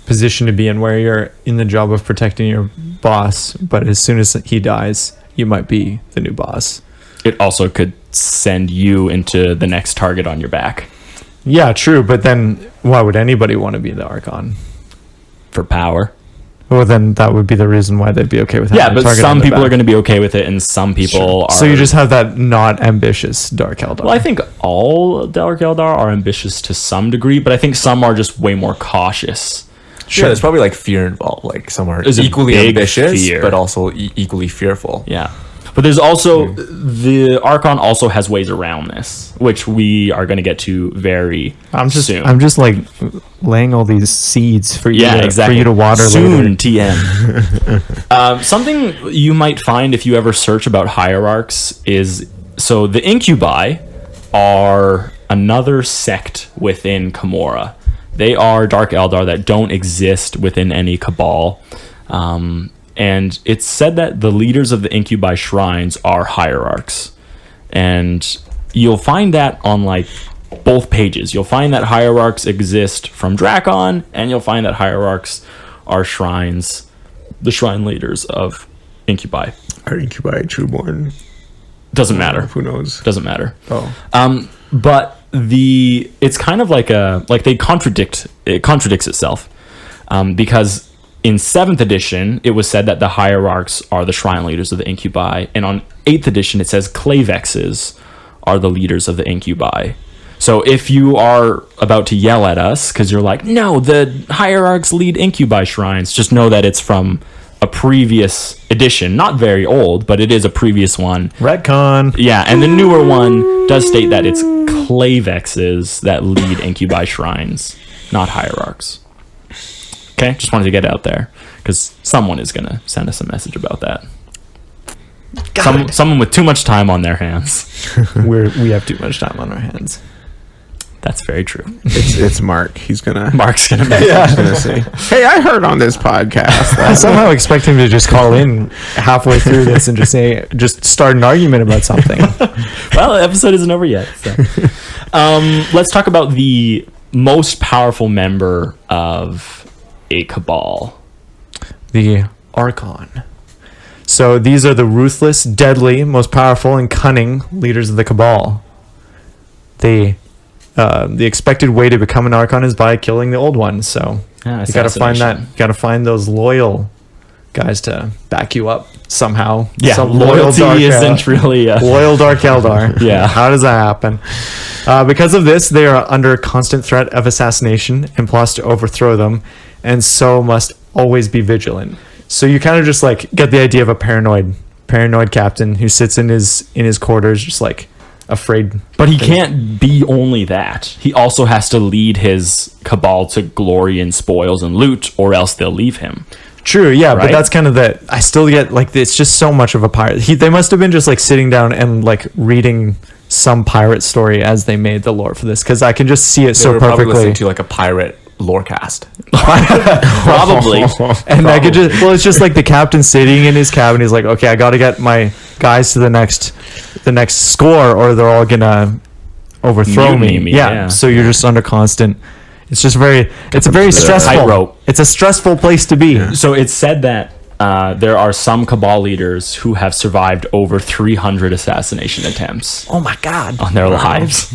position to be in, where you're in the job of protecting your boss, but as soon as he dies, you might be the new boss. It also could send you into the next target on your back. Yeah, true. But then why would anybody want to be the Archon? For power. Well, then that would be the reason why they'd be okay with having Yeah, a but target some on their people back. are going to be okay with it, and some people are... So you just have that not ambitious Dark Eldar. Well, I think all Dark Eldar are ambitious to some degree, but I think some are just way more cautious. Sure, there's probably like fear involved. Like some are There's a equally big ambitious, fear. but also equally fearful. Yeah. But there's also... The Archon also has ways around this, which we are going to get to very soon. I'm just like laying all these seeds for you, for you to water soon, later. TM. Something you might find if you ever search about hierarchs is... So the Incubi are another sect within Commorragh. They are Dark Eldar that don't exist within any Cabal. And it's said that the leaders of the Incubi shrines are hierarchs. And you'll find that on like both pages. You'll find that hierarchs exist from Drakon, and you'll find that hierarchs are shrines, the shrine leaders of Incubi. Are Incubi trueborn? Doesn't matter. Who knows? Doesn't matter. Oh. But it's kind of like it contradicts itself. Because in 7th edition, it was said that the hierarchs are the shrine leaders of the Incubi. And on 8th edition, it says Clavexes are the leaders of the Incubi. So if you are about to yell at us because you're like, no, the hierarchs lead Incubi shrines, just know that it's from a previous edition. Not very old, but it is a previous one. Retcon. Yeah, and the newer one does state that it's Clavexes that lead Incubi shrines, not hierarchs. Okay, just wanted to get it out there because someone is going to send us a message about that. Someone with too much time on their hands. We have too much time on our hands. That's very true. It's Mark. He's gonna. Mark's going to be He's gonna say, "Hey, I heard on this podcast." I somehow expect him to just call in halfway through this and just start an argument about something. Well, the episode isn't over yet. So. Let's talk about the most powerful member of a Cabal. The Archon. So these are the ruthless, deadly, most powerful, and cunning leaders of the Cabal. The expected way to become an Archon is by killing the old one. So you gotta find that. You gotta find those loyal guys to back you up somehow. Yeah, some loyal loyalty isn't really loyal Dark Eldar. Yeah. How does that happen? Because of this, they are under constant threat of assassination and plots to overthrow them, and so must always be vigilant. So you kind of just like get the idea of a paranoid captain who sits in his quarters, just like afraid. But he can't be only that. He also has to lead his Cabal to glory and spoils and loot, or else they'll leave him. True, yeah, Right? but that's kind of the... I still get, like, it's just so much of a pirate. They must have been just, like, sitting down and, like, reading some pirate story as they made the lore for this, because I can just see it They so were probably perfectly. listening to like a pirate lorecast. Probably. And I could just... Well, it's just, like, the captain sitting in his cabin. He's like, okay, I got to get my guys to the next score, or they're all gonna overthrow Mutiny me. me, Yeah, yeah. so you're just under constant... It's just it's a very stressful... tightrope. It's a stressful place to be. So it's said that there are some Cabal leaders who have survived over 300 assassination attempts Oh, my God. on their lives.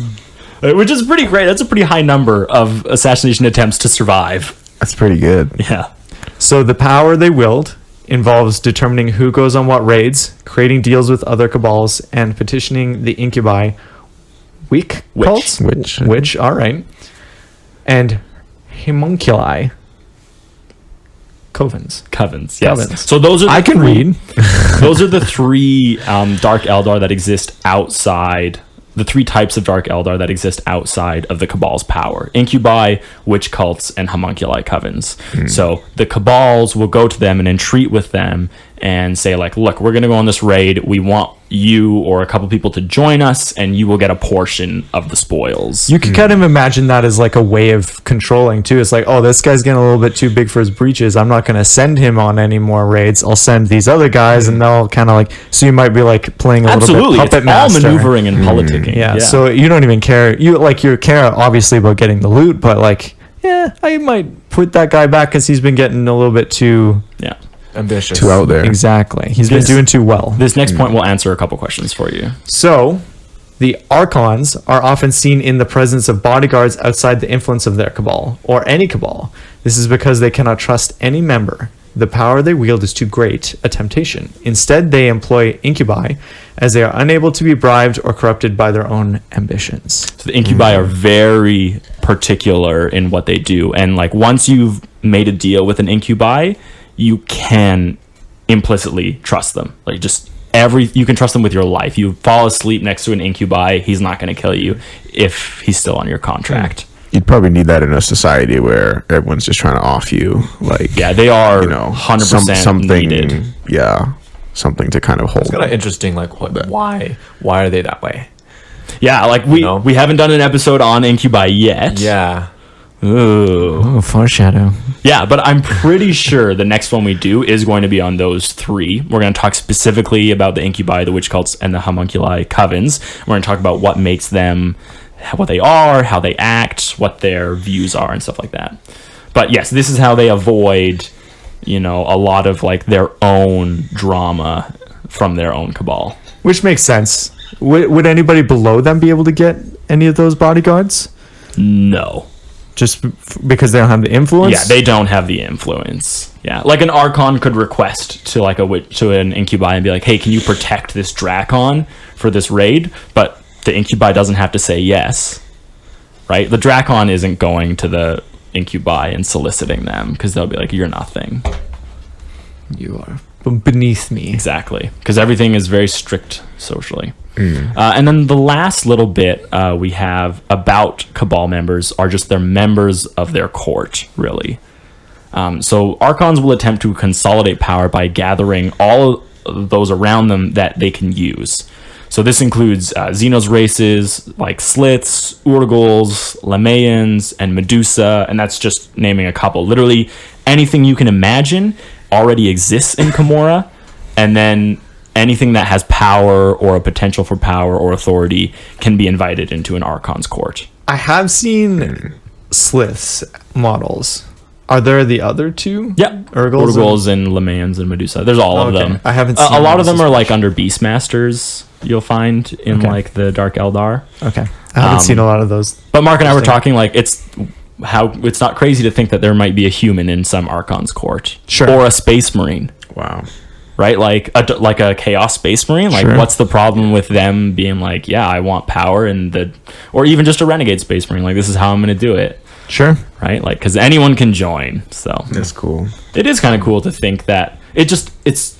Which is pretty great. That's a pretty high number of assassination attempts to survive. That's pretty good. Yeah. So the power they wield involves determining who goes on what raids, creating deals with other Cabals, and petitioning the Incubi weak Witch. cults? Which, all right. And homunculi. Covens. Covens, yes. Covens. So those are the I can three- read. Those are the three Dark Eldar that exist outside the three types of Dark Eldar that exist outside of the Cabal's power: incubi, witch cults, and homunculi covens. So the Cabals will go to them and entreat with them and say, like, look, we're going to go on this raid. We want you or a couple people to join us, and you will get a portion of the spoils. You can kind of imagine that as like a way of controlling too. It's like, oh, this guy's getting a little bit too big for his breeches. I'm not going to send him on any more raids. I'll send these other guys, and they'll kind of like. So you might be like playing a little bit puppet it's master. all maneuvering and politicking. Yeah, so you don't even care. You care obviously about getting the loot, but like, yeah, I might put that guy back because he's been getting a little bit too ambitious. Too out there. Exactly. He's been doing too well. This next point will answer a couple questions for you. So, the Archons are often seen in the presence of bodyguards outside the influence of their Cabal, or any Cabal. This is because they cannot trust any member. The power they wield is too great a temptation. Instead, they employ incubi, as they are unable to be bribed or corrupted by their own ambitions. So the incubi are very particular in what they do. And like once you've made a deal with an incubi, you can implicitly trust them. Like just you can trust them with your life. You fall asleep next to an incubi, he's not going to kill you if he's still on your contract. You'd probably need that in a society where everyone's just trying to off you. Like, yeah, they are 100% something needed. Yeah, something to kind of hold. It's kind of interesting. Like, why are they that way? Yeah, like we haven't done an episode on incubi yet. Yeah. Ooh. Oh, foreshadow. Yeah, but I'm pretty sure the next one we do is going to be on those three. We're going to talk specifically about the incubi, the witch cults, and the homunculi covens. We're going to talk about what makes them, what they are, how they act, what their views are, and stuff like that. But yes, this is how they avoid, a lot of like their own drama from their own cabal. Which makes sense. Would anybody below them be able to get any of those bodyguards? No. Just because they don't have the influence? Yeah, they don't have the influence. Yeah, like an Archon could request to like to an incubi and be like, hey, can you protect this Drakon for this raid? But the incubi doesn't have to say yes, right? The Drakon isn't going to the incubi and soliciting them because they'll be like, you're nothing. You are beneath me. Exactly, because everything is very strict socially. And then the last little bit we have about Cabal members are just their members of their court, really. So Archons will attempt to consolidate power by gathering all of those around them that they can use. So this includes Xenos races like Sliths, Urgals, Lamaeans, and Medusa, and that's just naming a couple. Literally anything you can imagine already exists in Commorragh, and then anything that has power or a potential for power or authority can be invited into an Archon's court. I have seen Sliths models. Are there the other two? Yeah, Urgals and Lamaeans and Medusa. There's all of them. I haven't seen a lot of those them are as like much. under Beastmasters. You'll find in like the Dark Eldar. Okay, I haven't seen a lot of those. But Mark and I were talking like it's not crazy to think that there might be a human in some Archon's court, Sure. or a Space Marine. Wow. Right, like a Chaos Space Marine. Like, Sure. what's the problem with them being like, yeah, I want power, or even just a Renegade Space Marine? Like, this is how I'm going to do it. Sure. Right, like because anyone can join. So That's cool. it is kind of cool to think that it's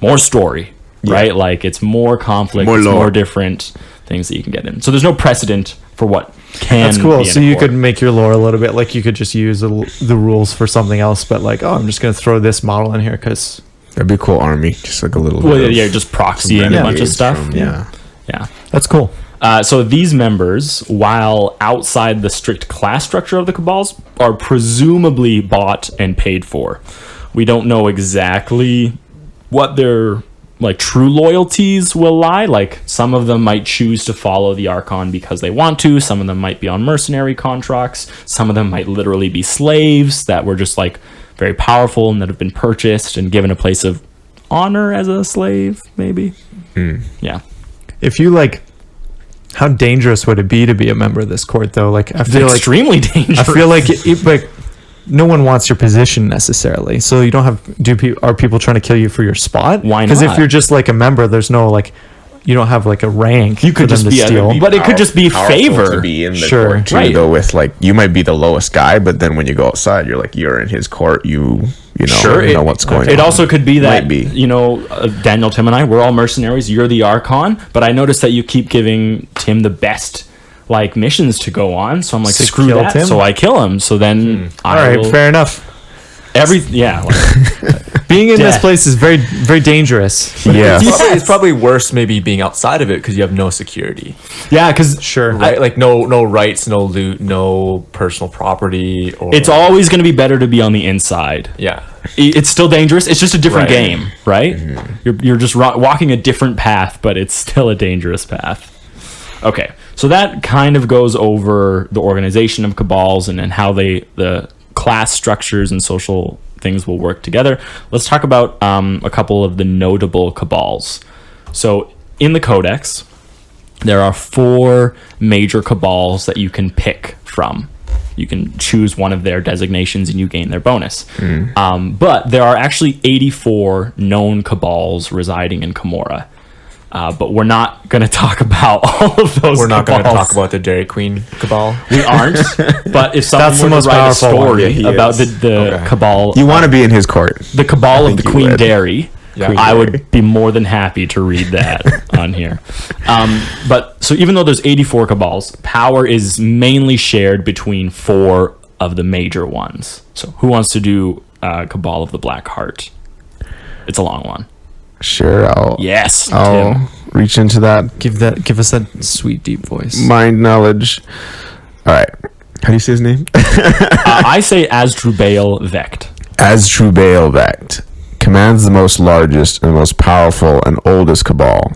more story, right? Like it's more conflict, More it's lore. more different things that you can get in. So there's no precedent for what can. That's cool. be in So a you court. could make your lore a little bit like you could just use the rules for something else, but like, oh, I'm just going to throw this model in here because. That'd be a cool army. Just like a little. Well, bit of yeah, just proxying a bunch of renegades stuff. from- Yeah. That's cool. So these members, while outside the strict class structure of the Cabals, are presumably bought and paid for. We don't know exactly what their like true loyalties will lie. Like some of them might choose to follow the Archon because they want to. Some of them might be on mercenary contracts. Some of them might literally be slaves that were just like very powerful and that have been purchased and given a place of honor as a slave, maybe. Yeah. If you like, how dangerous would it be to be a member of this court though? Like I feel like Extremely dangerous. I feel like like no one wants your position necessarily. So you don't have are people trying to kill you for your spot? Why Because if not? you're just like a member, there's no like you don't have like a rank. You could for them just to be steal. but it could just be Powerful favor. to be in the Sure. court too, Right. though. With like, you might be the lowest guy, but then when you go outside, you're in his court. You know, Sure, you know what's going on. It also could be that Might be. Daniel, Tim, and I, we're all mercenaries. You're the Archon, but I noticed that you keep giving Tim the best like missions to go on. So I'm like, To screw kill that. Tim? So I kill him. So then All right, fair enough. Being in this Death. place is very, very dangerous. Yeah. It's probably worse maybe being outside of it because you have no security, yeah, because Sure. right? Like no rights, no loot, no personal property. Or it's always going to be better to be on the inside. yeah. It's still dangerous. It's just a different Right. game, right? You're just walking a different path, but it's still a dangerous path. Okay, so that kind of goes over the organization of cabals and how the class structures and social things will work together. Let's talk about a couple of the notable cabals. So in the Codex, there are 4 major cabals that you can pick from. You can choose one of their designations and you gain their bonus. But there are actually 84 known cabals residing in Commorragh. But we're not going to talk about all of those. We're not going to cabals. talk about the Dairy Queen Cabal. We aren't. But if someone That's the were most to write a powerful one. story Yeah, he about is. the cabal, You want to be in his court. the cabal of think the you Queen would. Dairy, Yeah. I would be more than happy to read that on here. But so even though there's 84 cabals, power is mainly shared between 4 of the major ones. So who wants to do Cabal of the Black Heart? It's a long one. Sure, I'll Yes, I'll Tim. reach into that Give us that sweet deep voice. mind knowledge. All right, how do you say his name? I say Asdrubal Vect. Asdrubal Vect commands the most largest and most powerful and oldest cabal.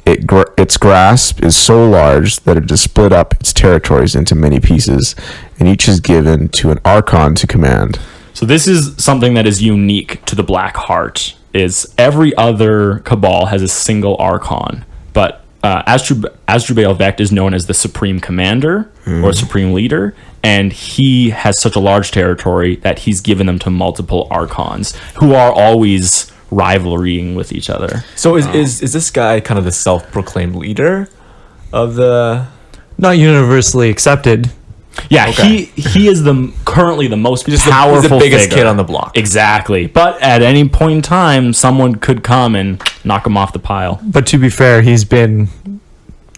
Its grasp is so large that it has split up its territories into many pieces, and each is given to an Archon to command. So this is something that is unique to the Black Heart. Is every other cabal has a single Archon, but Asdrubal Vect is known as the Supreme Commander or Supreme Leader, and he has such a large territory that he's given them to multiple Archons who are always rivaling with each other. So is this guy kind of the self-proclaimed leader of the? Not universally accepted. Yeah, Okay. he is currently the most He's powerful the biggest figure. kid on the block. Exactly. But at any point in time, someone could come and knock him off the pile. But to be fair, he's been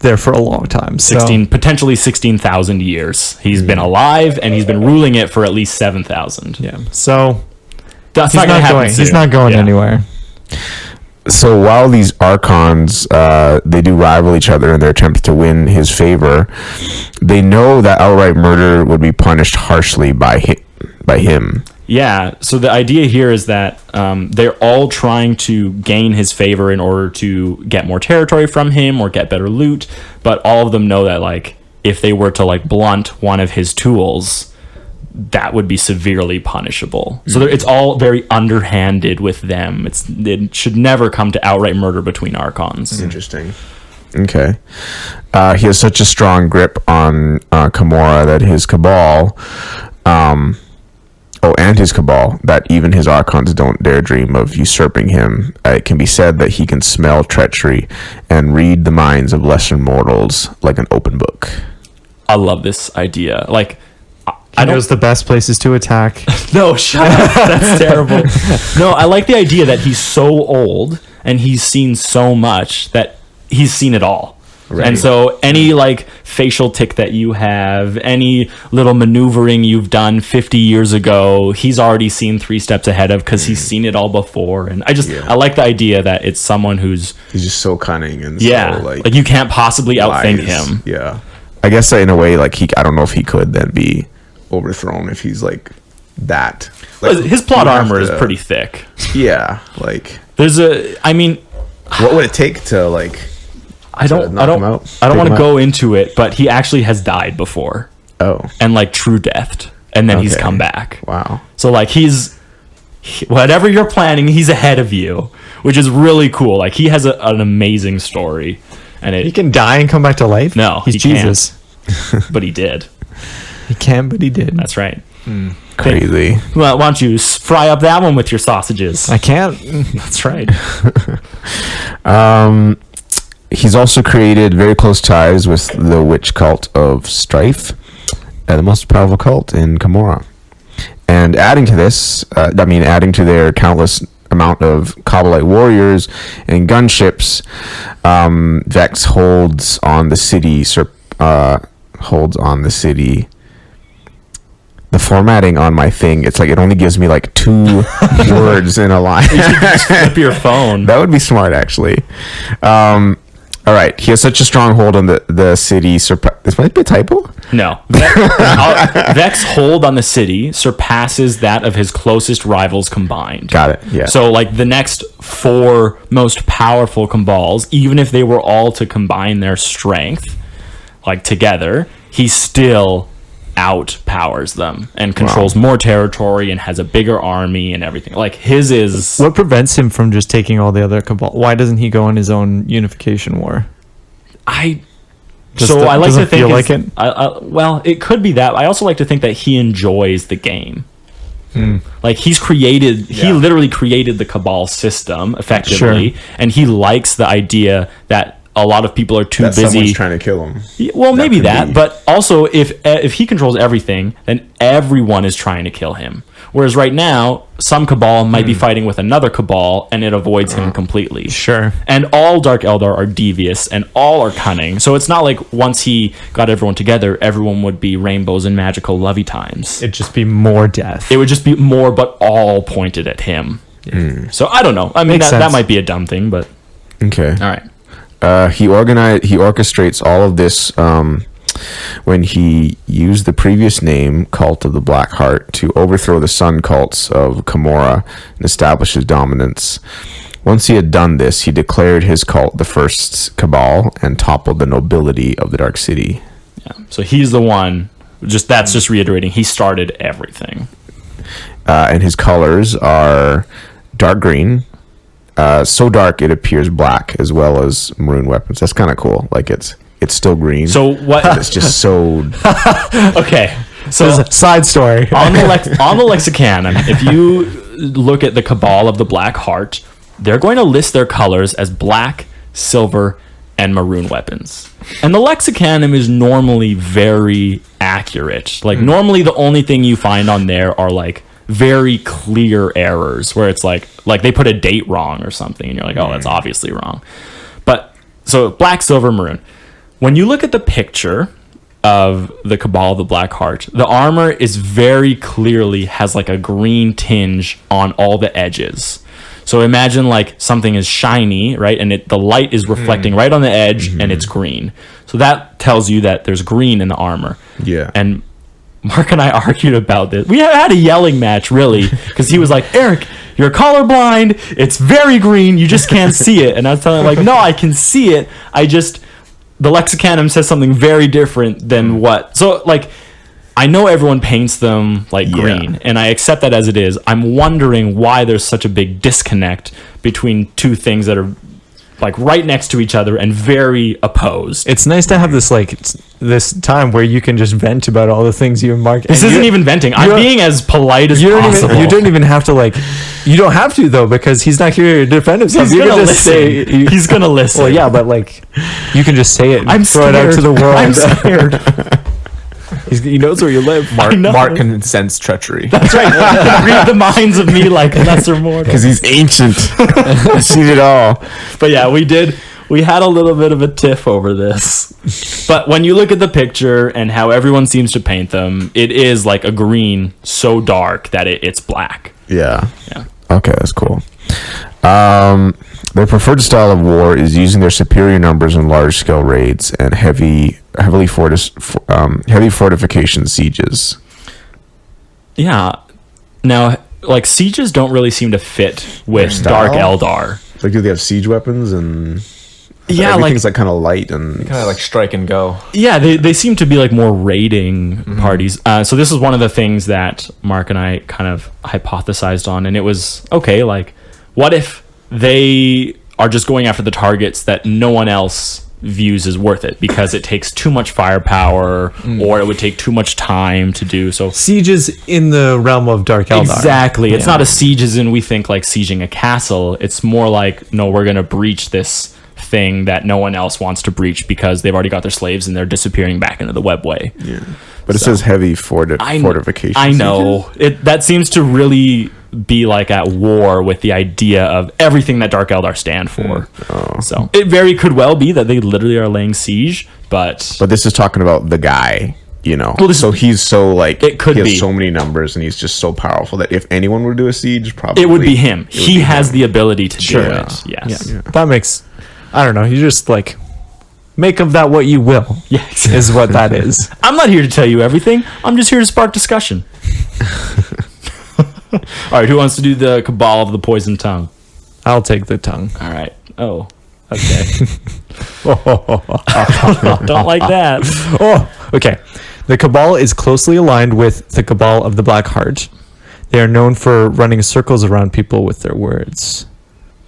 there for a long time. So 16,000 years. He's been alive and he's been ruling it for at least 7,000. yeah. So That's he's not gonna not happen going. soon. He's not going Yeah. anywhere. So while these Archons, they do rival each other in their attempts to win his favor, they know that outright murder would be punished harshly by him. Yeah, so the idea here is that they're all trying to gain his favor in order to get more territory from him or get better loot, but all of them know that like if they were to like blunt one of his tools, that would be severely punishable. So it's all very underhanded with them. It should never come to outright murder between Archons. Interesting. Okay. He has such a strong grip on Commorragh that his cabal, and his cabal, that even his Archons don't dare dream of usurping him. It can be said that he can smell treachery and read the minds of lesser mortals like an open book. I love this idea. Like, He knows the best places to attack. No, shut up. That's terrible. No, I like the idea that he's so old and he's seen so much that he's seen it all. Right. And so any like facial tick that you have, any little maneuvering you've done 50 years ago, he's already seen 3 steps ahead of because he's seen it all before. And I like the idea that it's someone who's He's just so cunning and so like you can't possibly outthink wise. him. Yeah. I guess that in a way, like I don't know if he could then be overthrown if he's like that. Like, His plot you have armor is to- pretty thick. Yeah. Like, What would it take to like? I don't knock him out? I don't Take want to him go into it, but he actually has died before Oh, and like true death, and then he's Okay. come back. wow. So like whatever you're planning, he's ahead of you, which is really cool. Like he has an amazing story, and He can die and come back to life? No, He's he can't. Jesus. but he did. He can, but he did. That's right. Crazy. Well, why don't you fry up that one with your sausages? I can't. That's right. He's also created very close ties with the witch cult of Strife, the most powerful cult in Commorragh. And adding to this, adding to their countless amount of Kabalite warriors and gunships, Vex holds on the city. The formatting on my thing, it's like it only gives me like 2 words in a line. You should just flip your phone. That would be smart, actually. All right, he has such a strong hold on the city. This might be a typo. No. Vex hold on the city surpasses that of his closest rivals combined. Got it. Yeah. So, like, the next 4 most powerful Cabals, even if they were all to combine their strength, like, together, he still outpowers them and controls more territory and has a bigger army and everything. Like, his is... What prevents him from just taking all the other Cabal? Why doesn't he go on his own unification war? I like doesn't to think feel like it? Well, it could be that. I also like to think that he enjoys the game. Like, he literally created the Cabal system effectively, and he likes the idea that a lot of people are too busy someone's trying to kill him. Well, maybe that, but also if he controls everything, then everyone is trying to kill him. Whereas right now, some Cabal might be fighting with another Cabal, and it avoids him completely. Sure. And all Dark Eldar are devious, and all are cunning. So it's not like once he got everyone together, everyone would be rainbows and magical lovey times. It'd just be more death. It would just be more, but all pointed at him. So I don't know. I mean, that might be a dumb thing, but Okay. all right. He orchestrates all of this when he used the previous name, Cult of the Black Heart, to overthrow the Sun cults of Commorragh and establish his dominance. Once he had done this, he declared his cult the first Cabal and toppled the nobility of the Dark City. Yeah. So he's the one. That's just reiterating. He started everything. And his colors are dark green. So dark it appears black, as well as maroon weapons. That's kind of cool. Like it's still green. So what? It's just so. Okay. So There's a side story. on the Lexicanum, if you look at the Cabal of the Black Heart, they're going to list their colors as black, silver, and maroon weapons. And the Lexicanum is normally very accurate. Like, normally the only thing you find on there are, like, very clear errors where it's like they put a date wrong or something, and you're like, oh, that's obviously wrong. But, so, black, silver, maroon. When you look at the picture of the Cabal of the Black Heart, the armor is very clearly has like a green tinge on all the edges. So imagine like something is shiny, right? And the light is reflecting right on the edge, and it's green. So that tells you that there's green in the armor. Yeah. And Mark and I argued about this. We had a yelling match, really, because he was like, Eric, you're colorblind. It's very green. You just can't see it. And I was telling him, like, no, I can see it. The Lexicanum says something very different than what. So, like, I know everyone paints them like green, and I accept that as it is. I'm wondering why there's such a big disconnect between two things that are like right next to each other and very opposed. It's nice to have this time where you can just vent about all the things you and Mark. This isn't even venting. I'm being as polite as possible. You don't even have to You don't have to though, because he's not here to defend himself. He's gonna listen. He's gonna listen. Well, yeah, but like, you can just say it. And I'm throw it out to the world. I'm scared. He knows where you live. Mark can sense treachery. That's right. He can read the minds of me like lesser mortal. Because he's ancient. He's seen it all. But yeah, we had a little bit of a tiff over this. But when you look at the picture and how everyone seems to paint them, it is like a green so dark that it's black. Yeah. Yeah. Okay, that's cool. Their preferred style of war is using their superior numbers in large-scale raids and heavy fortification sieges. Yeah. Now, like, sieges don't really seem to fit with Dark Eldar. Like, do they have siege weapons and? Yeah, everything's like kind of light and Kind of like strike and go. Yeah, they seem to be like more raiding parties. So this is one of the things that Mark and I kind of hypothesized on, and it was, okay, like, what if they are just going after the targets that no one else views as worth it because it takes too much firepower or it would take too much time to do. So sieges in the realm of Dark Eldar. Exactly. It's not a siege as in we think like sieging a castle. It's more like, no, we're going to breach this thing that no one else wants to breach because they've already got their slaves and they're disappearing back into the webway. Yeah. But it says heavy fortification. I know. That seems to really be like at war with the idea of everything that Dark Eldar stand for. So it very could well be that they literally are laying siege, but this is talking about the guy, you know. Well, so he's so like it could he has be so many numbers and he's just so powerful that if anyone were to do a siege, probably it would be him. It would He be has him. the ability to do Yeah. it. Yes. Yeah. That makes, I don't know. You just like make of that what you will. Yes. Is what that is. I'm not here to tell you everything. I'm just here to spark discussion. All right, who wants to do the Cabal of the Poisoned Tongue? I'll take the tongue. All right. Oh, okay. Don't like that. Oh, okay. The Cabal is closely aligned with the Cabal of the Black Heart. They are known for running circles around people with their words.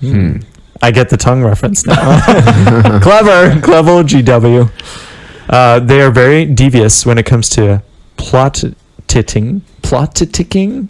I get the tongue reference now. Clever GW. They are very devious when it comes to politicking.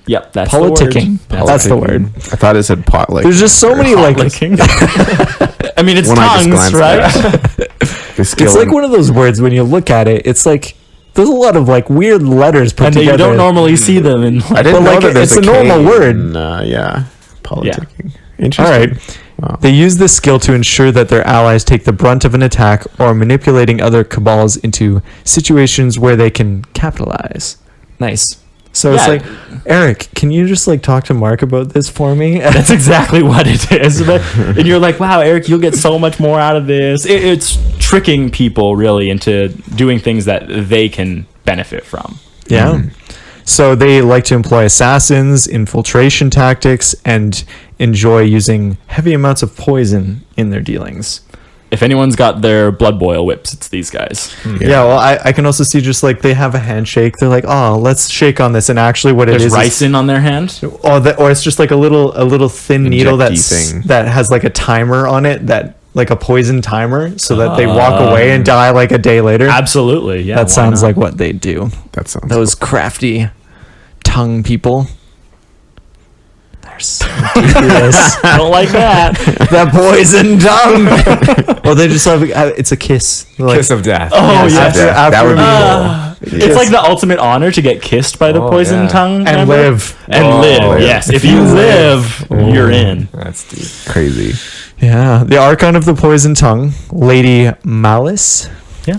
Yep, that's Politicking. the word. That's the word. I thought it said pot like. There's just so many like. Licking. I mean, it's When I just tongues, glanced right? at the skill It's like and- one of those words when you look at it. It's like there's a lot of like weird letters put And together. you don't normally see them in. I didn't but, know like, that there's it's a normal K word. in, yeah, politicking. All Interesting. right. Wow. They use this skill to ensure that their allies take the brunt of an attack or manipulating other cabals into situations where they can capitalize. Nice. So it's Yeah. like, Eric, can you just like talk to Mark about this for me? That's exactly what it is. And you're like, wow, Eric, you'll get so much more out of this. It's tricking people really into doing things that they can benefit from. Yeah. So they like to employ assassins, infiltration tactics, and enjoy using heavy amounts of poison in their dealings. If anyone's got their blood boil whips, it's these guys. Yeah, well, I can also see just like they have a handshake. They're like, oh, let's shake on this. And actually what There's it is ricin on their hand. or it's just like a little thin needle Injecty thing. that has like a timer on it, that like a poison timer, so that they walk away and die like a day later. Absolutely. Yeah. That why sounds not? like what they do. That sounds. Those crafty tongue people. They're so ridiculous. Don't like that. That poison tongue. Or they just have it's a kiss. Like, Kiss of death. Oh, yes, yes. after that would be a It's like the ultimate honor to get kissed by the Oh, poison yeah. tongue. and remember? live. And Oh, live. yeah. Yes. If you live, you're in. That's deep. crazy. Yeah, the Archon of the Poison Tongue, Lady Malice, Yeah.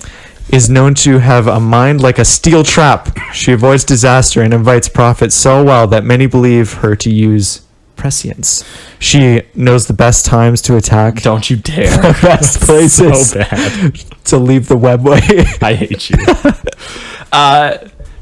is known to have a mind like a steel trap. She avoids disaster and invites profit so well that many believe her to use prescience. She knows the best times to attack, Don't you dare. the best places So bad. to leave the webway. I hate you.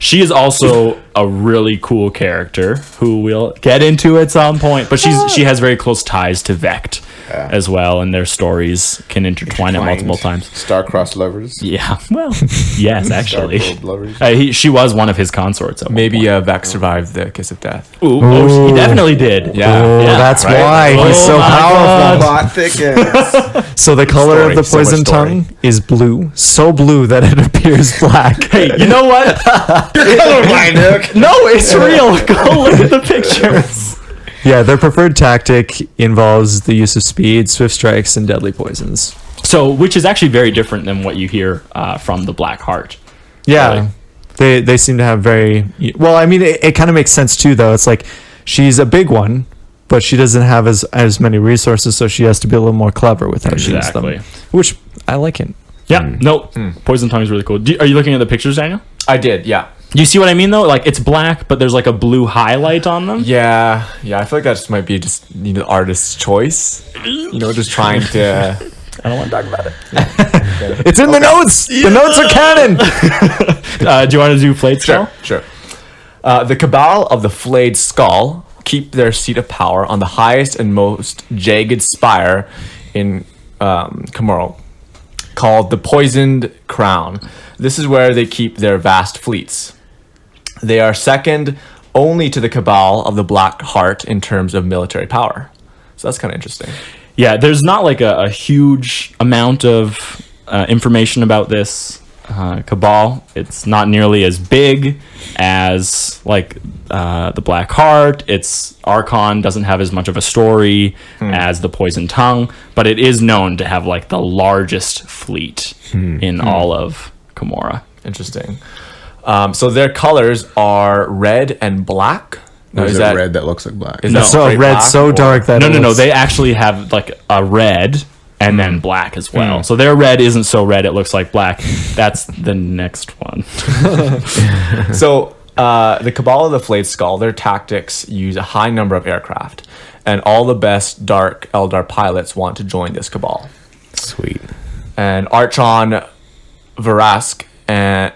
She is also a really cool character who we'll get into at some point. But she has very close ties to Vect as well, and their stories can intertwine at multiple times. Star-crossed lovers. Yeah, well, yes, actually. Star-crossed lovers. She was one of his consorts. At one Maybe Vex survived the kiss of death. point. He definitely did. Yeah. Oh, Yeah, that's right. why he's Oh so my powerful. Plot thickens. So the color Story, of the so much poison story. tongue is blue, so blue that it appears black. Hey, you know what? Colorblind, Nick. No, it's real. Go look at the pictures. Yeah, their preferred tactic involves the use of speed, swift strikes, and deadly poisons. So, which is actually very different than what you hear from the Black Heart. Yeah, they seem to have very well. I mean, it kind of makes sense too, though. It's like she's a big one, but she doesn't have as many resources, so she has to be a little more clever with how she uses Exactly. them. Which I like it. Yeah, no, Poison Tongue is really cool. Are you looking at the pictures, Daniel? I did, yeah. You see what I mean, though? Like, it's black, but there's like a blue highlight on them. Yeah, I feel like that just might be just the artist's choice. Just trying to. I don't want to talk about it. It's in the notes. The notes are canon. Do you want to do Flayed Skull? Sure. The Cabal of the Flayed Skull keep their seat of power on the highest and most jagged spire in Commorragh, called the Poisoned Crown. This is where they keep their vast fleets. They are second only to the Cabal of the Black Heart in terms of military power. So that's kind of interesting. Yeah, there's not like a huge amount of information about this Cabal. It's not nearly as big as like the Black Heart. Its Archon doesn't have as much of a story as the Poison Tongue, but it is known to have like the largest fleet in all of Commorragh. Interesting. So their colors are red and black. Or is it red that looks like black? Is No. that So straight red, black, so or- dark that No. They actually have like a red and then black as well. So their red isn't so red it looks like black. That's the next one. So the Cabal of the Flayed Skull, their tactics use a high number of aircraft, and all the best Dark Eldar pilots want to join this Cabal. Sweet. And Archon Vrask, and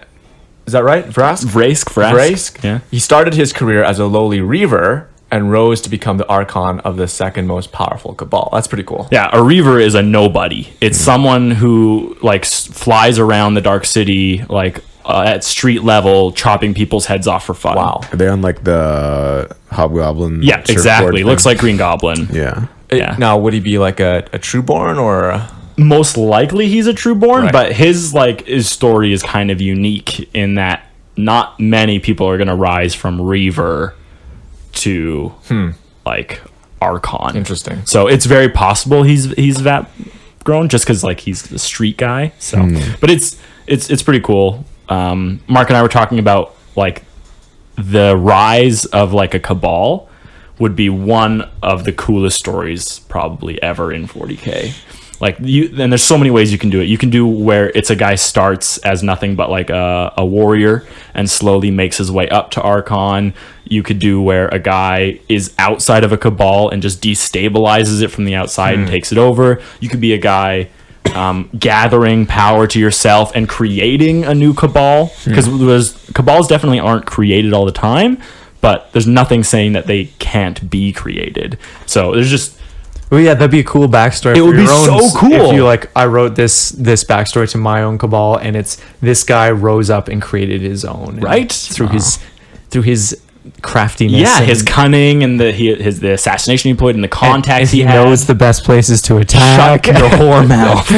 is that right? Vrask? Vrask. Yeah. He started his career as a lowly Reaver and rose to become the Archon of the second most powerful Cabal. That's pretty cool. Yeah, a Reaver is a nobody. It's someone who like flies around the Dark City like at street level, chopping people's heads off for fun. Wow. Are they on like the Hobgoblin? Yeah, surfboard exactly. thing? Looks like Green Goblin. Yeah. Yeah. Now, would he be like a Trueborn or? Most likely he's a Trueborn, Right. but his story is kind of unique in that not many people are gonna rise from Reaver to like Archon. Interesting. So it's very possible he's that grown just because like he's the street guy. So, but it's pretty cool. Mark and I were talking about like the rise of like a Cabal would be one of the coolest stories probably ever in 40K. Like and there's so many ways you can do it. You can do where it's a guy starts as nothing but like a warrior and slowly makes his way up to Archon. You could do where a guy is outside of a Cabal and just destabilizes it from the outside and takes it over. You could be a guy gathering power to yourself and creating a new Cabal, because Cabals definitely aren't created all the time, but there's nothing saying that they can't be created. So there's just Well, yeah, that'd be a cool backstory. It for would be your own, so cool. if you like. I wrote this backstory to my own Cabal, and it's this guy rose up and created his own, and Right? through his craftiness. yeah, and his cunning and the assassination he employed and the contacts he he had. knows the best places to attack. Shut your whore mouth.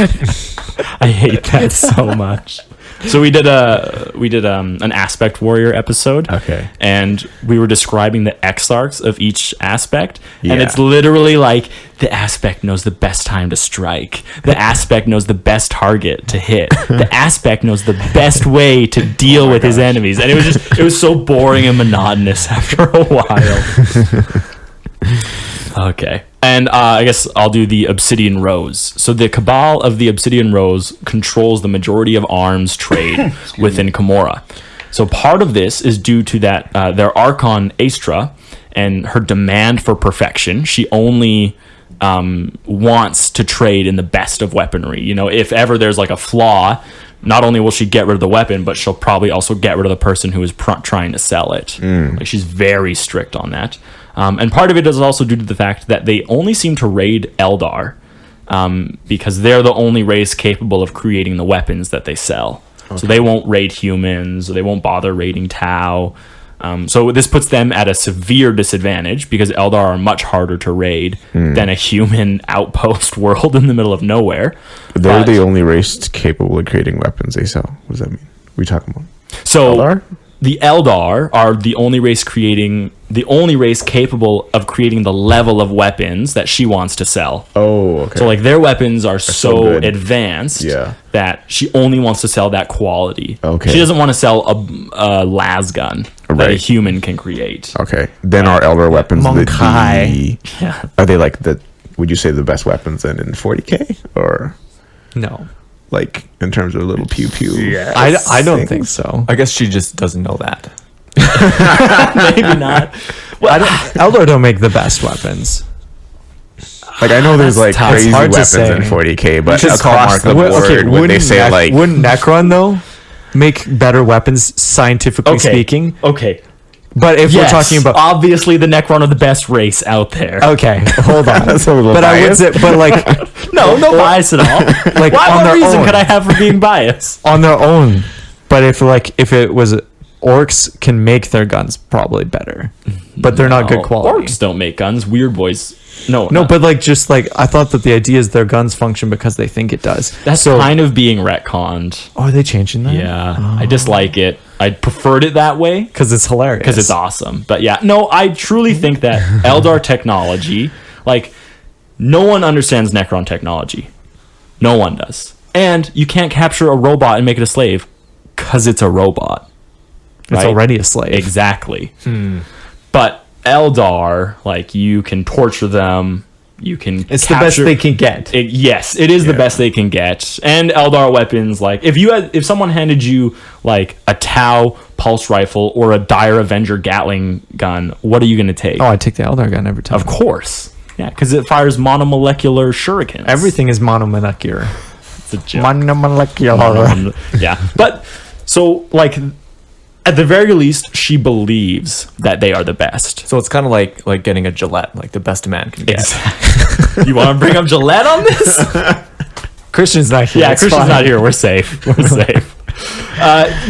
I hate that so much. So we did an aspect warrior episode. Okay. And we were describing the exarchs of each aspect. And Yeah. it's literally like the aspect knows the best time to strike. The aspect knows the best target to hit. The aspect knows the best way to deal with his enemies. And it was so boring and monotonous after a while. Okay. And I guess I'll do the Obsidian Rose. So the Cabal of the Obsidian Rose controls the majority of arms trade within Commorragh. So part of this is due to that their Archon Astra and her demand for perfection. She only wants to trade in the best of weaponry. You know, if ever there's like a flaw, not only will she get rid of the weapon, but she'll probably also get rid of the person who is trying to sell it. Like she's very strict on that. And part of it is also due to the fact that they only seem to raid Eldar because they're the only race capable of creating the weapons that they sell. Okay. So they won't raid humans, or they won't bother raiding Tau. So this puts them at a severe disadvantage because Eldar are much harder to raid than a human outpost world in the middle of nowhere. They're the only race capable of creating weapons they sell. What does that mean? What are we talking about? So Eldar? The Eldar are the only race capable of creating the level of weapons that she wants to sell. Oh, okay. So like their weapons are so good. advanced Yeah. that she only wants to sell that quality. Okay. She doesn't want to sell a las gun that a Right. human can create. Okay. Then our Eldar weapons, Monkai. Yeah. are they like would you say the best weapons then in 40K? Or No, like in terms of little pew pew? Yeah. I don't think so. I guess she just doesn't know that. Maybe not. Well, Eldar don't make the best weapons. Like I know there's like tough. It's crazy hard to weapons say. in 40K, but should call across Mark the up. board, when they say like wouldn't Necron though make better weapons scientifically speaking? Okay. But if Yes, we're talking about obviously the Necron are the best race out there. okay, hold on. That's a little But I would biased. say, but like No bias at all. Like on What their reason own. could I have for being biased? on their own. But if it was orcs can make their guns probably better, but they're not good quality. Orcs don't make guns. Weird boys No, No, but like just like I thought that the idea is their guns function because they think it does. that's kind of being retconned. Oh, are they changing that? Yeah, I dislike it. I preferred it that way Because it's hilarious. because it's awesome. But yeah, no, I truly think that Eldar technology, like, no one understands Necron technology. No one does. And you can't capture a robot and make it a slave because it's a robot. It's right? already a slave. Exactly. But Eldar, like, you can torture them. You can. It's the best they can get. Yes, it is the best they can get. And Eldar weapons, like, if someone handed you like a Tau pulse rifle or a Dire Avenger Gatling gun, what are you going to take? Oh, I take the Eldar gun every time. Of course. Yeah, because it fires monomolecular shurikens. Everything is monomolecular. It's a joke. Monomolecular. Yeah. But, so, like, at the very least, she believes that they are the best. So it's kind of like getting a Gillette, like the best a man can get. Exactly. You want to bring up Gillette on this? Christian's not here. Yeah, It's Christian's fine. not here. We're safe. We're safe.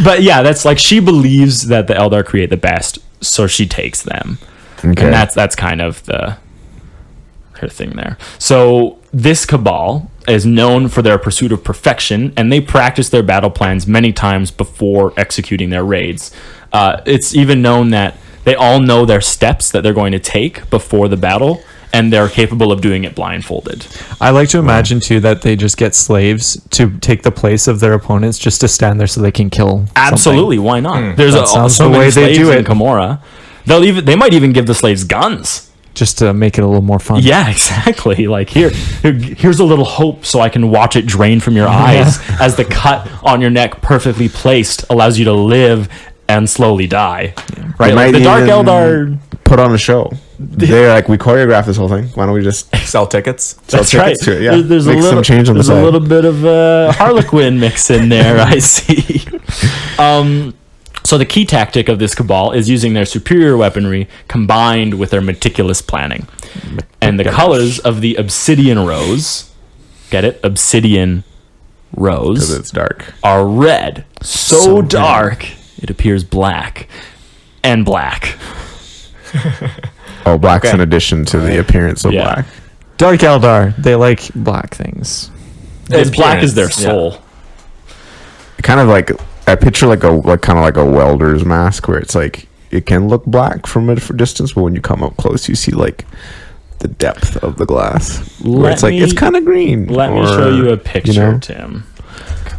But yeah, that's like, she believes that the Eldar create the best, so she takes them. Okay. And that's kind of her thing there. So this Cabal is known for their pursuit of perfection, and they practice their battle plans many times before executing their raids. It's even known that they all know their steps that they're going to take before the battle, and they're capable of doing it blindfolded. I like to imagine too that they just get slaves to take the place of their opponents, just to stand there so they can kill. Absolutely, why not? There's That sounds so the many way they slaves do in it. Commorragh. They might even give the slaves guns. just to make it a little more fun. Yeah, exactly. Like, here's a little hope so I can watch it drain from your eyes as the cut on your neck, perfectly placed, allows you to live and slowly die. Right? Like the Dark Eldar put on a show. They're like, we choreographed this whole thing. Why don't we just sell tickets? That's sell right. tickets to it? Yeah, There's make a little, some change on the there's side. a little bit of Harlequin mix in there, I see. So the key tactic of this Cabal is using their superior weaponry combined with their meticulous planning. And the colors of the obsidian rose, get it? Obsidian Because rose, it's dark. are red. So dark, it appears black. And black. Oh, black's in addition to the appearance of Yeah. black. Dark Eldar, they like black things. As black as their appearance, yeah. soul. Kind of like, I picture like kind of like a welder's mask where it's like it can look black from a distance, but when you come up close, you see like the depth of the glass. Where it's like it's kind of green. Let me show you a picture, Tim.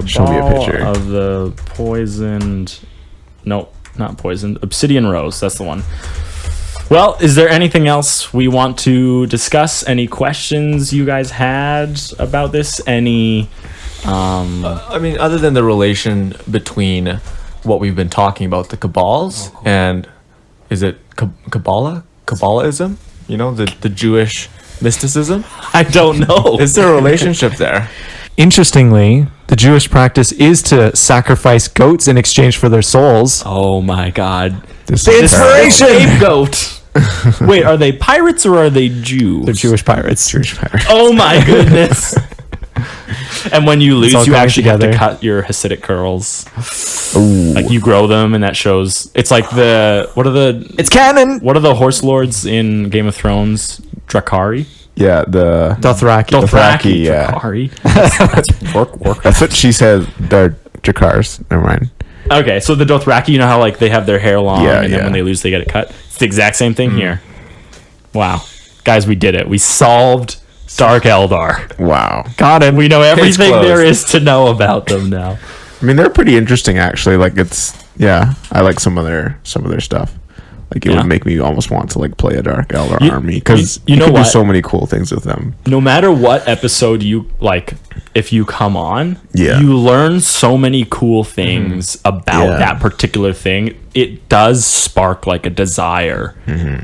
Show me a Cabal picture. of the poisoned. Nope, not poisoned. Obsidian rose. That's the one. Well, is there anything else we want to discuss? Any questions you guys had about this? Any? I mean, other than the relation between what we've been talking about, the Kabals, and is it Kabbalah? Kabbalism? You know, the Jewish mysticism? I don't know. Is there a relationship there? Interestingly, the Jewish practice is to sacrifice goats in exchange for their souls. Oh my God! This The is inspiration! Scapegoat. Wait, are they pirates or are they Jews? They're Jewish pirates. Oh my goodness! And when you lose, all you coming actually have together. to cut your Hasidic curls. Ooh. Like you grow them, and that shows. It's like what It's canon! are the horse lords in Game of Thrones? Drakari. Yeah, the Dothraki. yeah. Drakari. That's work. That's what she said. The Jakars. Never mind. Okay, so the Dothraki, you know how like they have their hair long, Yeah, and then yeah. when they lose, they get it cut. It's the exact same thing here. Wow, guys, we did it. We solved Dark Eldar. Wow. Got him. We know everything closed. there is to know about them now. I mean, they're pretty interesting actually. Like I like some of their stuff. Like it Yeah. would make me almost want to like play a Dark Eldar You- army because you you know can do what? so many cool things with them. No matter what episode you like, if you come on, Yeah. you learn so many cool things about Yeah. that particular thing. It does spark like a desire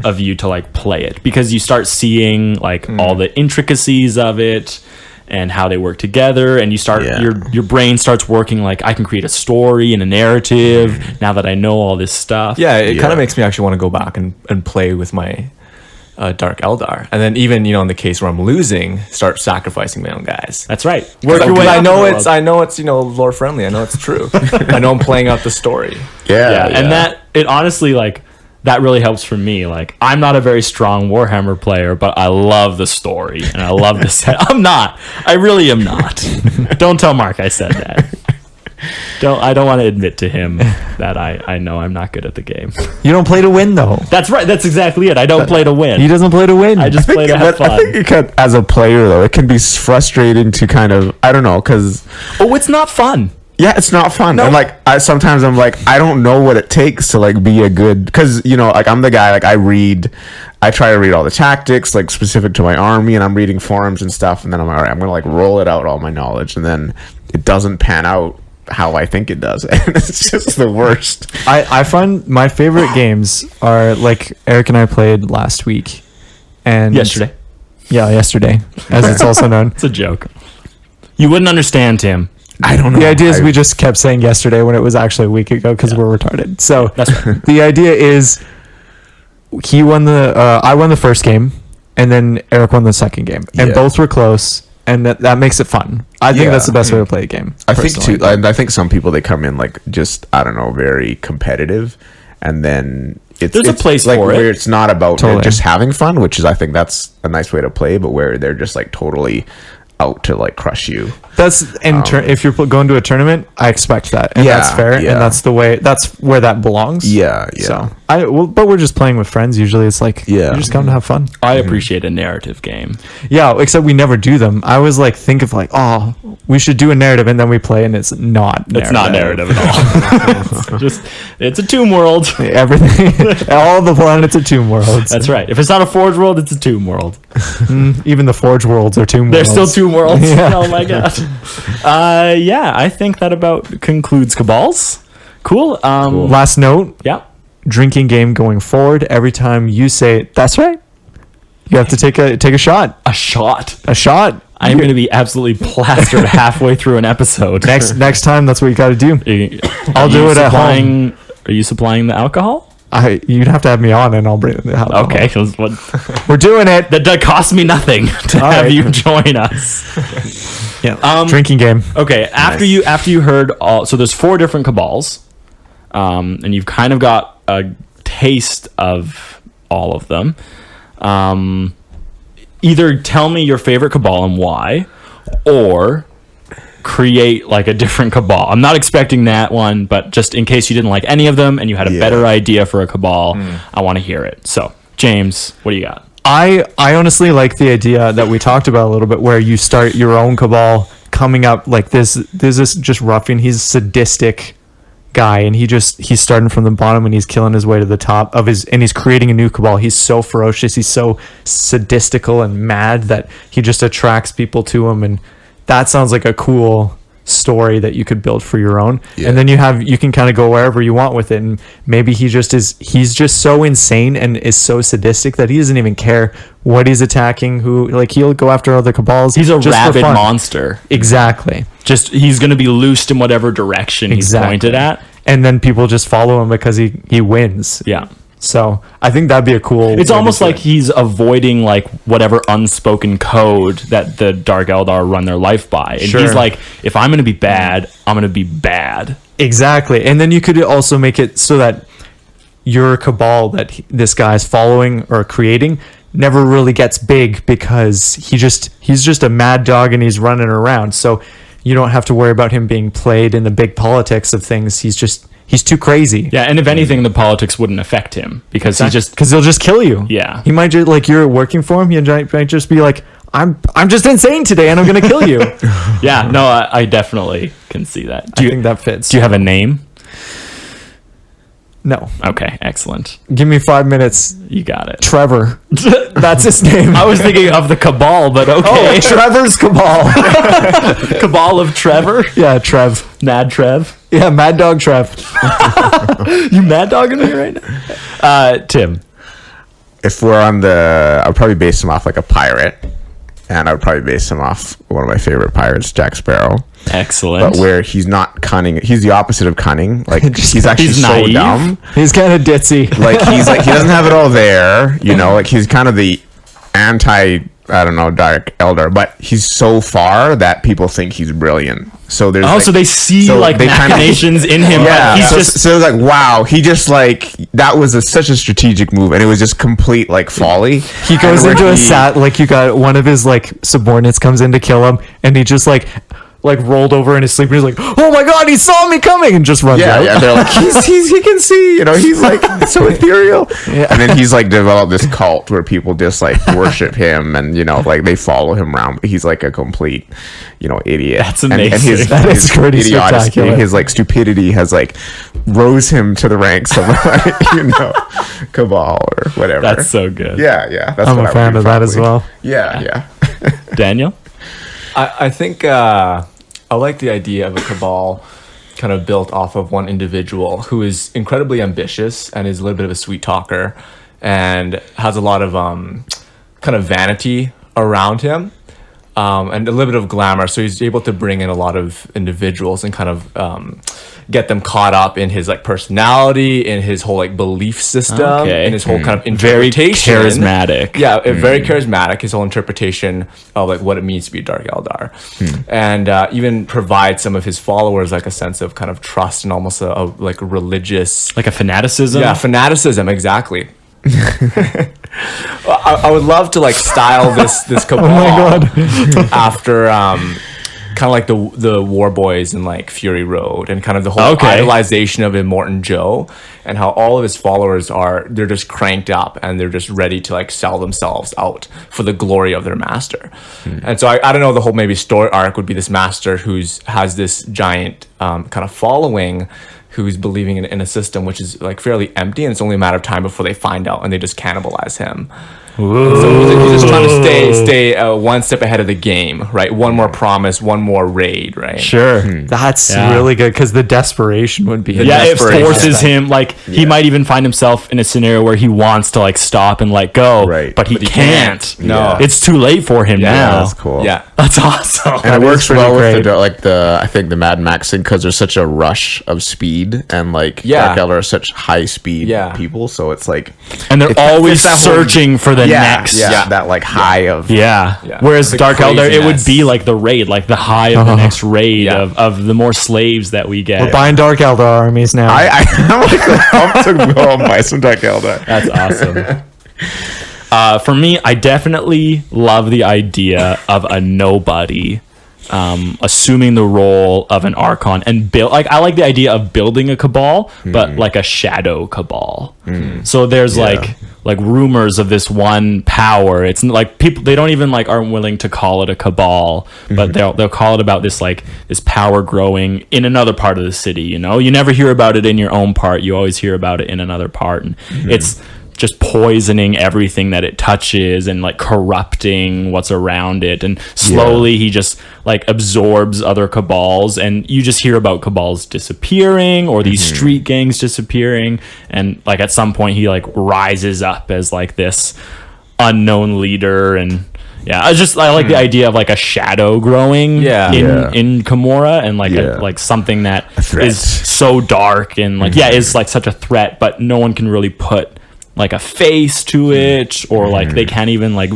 of you to like play it because you start seeing like all the intricacies of it and how they work together, and you start Yeah. your brain starts working like I can create a story and a narrative now that I know all this stuff. Yeah, it kind Yeah. of makes me actually want to go back and play with my Dark Eldar. And then even, in the case where I'm losing, start sacrificing my own guys. That's right. Work your way Because up in the world. I know it's lore friendly. I know it's true. I know I'm playing out the story. Yeah, And that it honestly like that really helps for me. Like, I'm not a very strong Warhammer player, but I love the story and I love the set. I'm not. I really am not. Don't tell Mark I said that. I don't want to admit to him that I know I'm not good at the game. You don't play to win, though. That's right. That's exactly it. I don't play to win. He doesn't play to win. I just play to have fun. I think it can, as a player, though, it can be frustrating to kind of, I don't know, because... Oh, it's not fun. Yeah, it's not fun. No. And like, I'm like, I don't know what it takes to like be a good, because you know, like I'm the guy, like I try to read all the tactics like specific to my army, and I'm reading forums and stuff, and then I'm like, all right, I'm gonna like roll it out all my knowledge, and then it doesn't pan out how I think it does, and it's just the worst. I find my favorite games are like Eric and I played last week, and Yesterday. Yeah, yesterday, as it's also known. It's a joke. You wouldn't understand, Tim. I don't know. The idea is we just kept saying yesterday when it was actually a week ago because we're retarded. So the idea is he won I won the first game, and then Eric won the second game, and both were close, and that makes it fun. I think that's the best way to play a game. I think too. I think some people, they come in like just, I don't know, very competitive, and then There's a place like for it. where it's not about Totally. just having fun, which is, I think that's a nice way to play, but where they're just like totally out to like crush you. That's if you're going to a tournament, I expect that, and that's fair, and that's the way. That's where that belongs. Yeah. So but we're just playing with friends. Usually, it's like you just come to have fun. I appreciate a narrative game. Yeah, except we never do them. I always like think of like, oh, we should do a narrative, and then we play, and it's not. It's not narrative at all. It's a tomb world. Everything, all the planets are tomb worlds. That's right. If it's not a Forge world, it's a tomb world. Even the Forge worlds are tomb They're worlds. still tomb worlds. Yeah. Oh my god. I think that about concludes Cabals. Cool. Last note: Yeah. drinking game going forward. Every time you say "that's right," you have to take a shot. A shot. A shot. I'm going to be absolutely plastered halfway through an episode. Next time, that's what you got to do. I'll do it at home. Are you supplying the alcohol? You'd have to have me on, and I'll bring it out. Okay. We're doing it. That cost me nothing to All have right. you join us. Yeah. Drinking game. Okay, after you heard all, so there's 4 different Cabals, and you've kind of got a taste of all of them. Either tell me your favorite Cabal and why, or create like a different Cabal. I'm not expecting that one, but just in case you didn't like any of them and you had a better idea for a Cabal, I want to hear it. So, James, what do you got? I honestly like the idea that we talked about a little bit, where you start your own Cabal coming up like this. There's this just ruffian. He's a sadistic guy, and he's starting from the bottom and he's killing his way to the top of his, and he's creating a new Cabal. He's so ferocious. He's so sadistical and mad that he just attracts people to him, and that sounds like a cool story that you could build for your own. And then you can kind of go wherever you want with it, and maybe he's just so insane and is so sadistic that he doesn't even care what he's attacking, who, like, he'll go after other Cabals. He's a just for rabid fun. monster. Exactly. Just he's going to be loosed in whatever direction he's pointed at, and then people just follow him because he wins. Yeah. So I think that'd be a cool. It's almost like it. he's avoiding like whatever unspoken code that the Dark Eldar run their life by, and he's like, if I'm going to be bad, I'm going to be bad. Exactly. And then you could also make it so that your Cabal that this guy's following or creating never really gets big, because he's just a mad dog and he's running around. So you don't have to worry about him being played in the big politics of things. He's too crazy. Yeah, and if anything, the politics wouldn't affect him because because he'll just kill you. Yeah. He might just, like, you're working for him. He might just be like, I'm just insane today, and I'm gonna kill you. Yeah. No, I definitely can see that. I think that fits. Do you have a name? No. Okay, excellent. Give me 5 minutes. You got it. Trevor. That's his name. I was thinking of the Cabal, but okay. Oh, Trevor's Cabal. Cabal of Trevor? Yeah, Trev. Mad Trev? Yeah, Mad Dog Trev. You mad dogging me right now? Tim. If we're on I'd probably base him off like a pirate, and I would probably base him off one of my favorite pirates, Jack Sparrow. Excellent. But where he's not cunning, he's the opposite of cunning. Like, he's actually He's so naive. dumb. He's kind of ditzy. Like, he doesn't have it all there, you know. Like, he's kind of the I don't know, Dark Eldar, but he's so far that people think he's brilliant. So there's so they see like they kinda- machinations in him. Yeah, But he's so, just so it's like, wow, he just like that was such a strategic move, and it was just complete like folly. He goes And into where a he- sat like you got one of his like subordinates comes in to kill him, and he just like rolled over in his sleep, and he's like, "Oh my god, he saw me coming!" and just runs Yeah, out. yeah, they're like, he can see, you know, he's like so ethereal. Yeah. And then he's like developed this cult where people just like worship him, and you know, like they follow him around. But he's like a complete, you know, idiot. That's And amazing. his, That is pretty idiocy, spectacular. his like stupidity has like rose him to the ranks of like, you know, Cabal or whatever. that's so good. Yeah, yeah. That's I'm what a I fan would of that as probably. well. Yeah, yeah. Daniel. I think I like the idea of a cabal kind of built off of one individual who is incredibly ambitious and is a little bit of a sweet talker and has a lot of kind of vanity around him and a little bit of glamour. So he's able to bring in a lot of individuals and kind of get them caught up in his like personality, in his whole like belief system, Okay. in his whole kind of Very interpretation. charismatic. Yeah, very charismatic. His whole interpretation of like what it means to be Dark Eldar, and even provide some of his followers like a sense of kind of trust and almost a like a religious, Like a fanaticism. yeah, fanaticism. Exactly. I would love to like style this cabal after kind of like the War Boys and like Fury Road and kind of the whole Okay. idolization of Immortan Joe and how all of his followers they're just cranked up and they're just ready to like sell themselves out for the glory of their master. And so I don't know, the whole maybe story arc would be this master has this giant kind of following who's believing in a system which is like fairly empty, and it's only a matter of time before they find out and they just cannibalize him. So he's just trying to stay one step ahead of the game, right? One more promise, one more raid, right? Sure. That's Yeah. really good because the desperation would be. Yeah, it desperation. forces him, like, he might even find himself in a scenario where he wants to, like, stop and let go, Right. but he But he can't. can't. No. It's too late for him now. That's cool. Yeah. That's awesome. And it works pretty well with great. I think the Mad Max thing, because there's such a rush of speed, and like Yeah. Dark Eldar are such high speed Yeah. people, so it's like And they're it always fits that whole- searching for the next. yeah, that like high of Yeah. Yeah. Whereas The Dark Eldar, it would craziness. be like the raid, like the high of the next raid Yeah. of the more slaves that we get. We're buying Dark Eldar armies now. I'm like pumped to go and buy some Dark Eldar. That's awesome. For me, I definitely love the idea of a nobody assuming the role of an Archon and build. Like, I like the idea of building a cabal, but like a shadow cabal. So there's like rumors of this one power. It's like people, they don't even like aren't willing to call it a cabal, but they'll call it about this like this power growing in another part of the city. You know, you never hear about it in your own part. You always hear about it in another part, and it's just poisoning everything that it touches and like corrupting what's around it, and slowly he just like absorbs other cabals, and you just hear about cabals disappearing or these street gangs disappearing, and like at some point he like rises up as like this unknown leader. And yeah, I like the idea of like a shadow growing in Commorragh, and like like something that threat. is so dark and like is like such a threat, but no one can really put like a face to it, or like they can't even like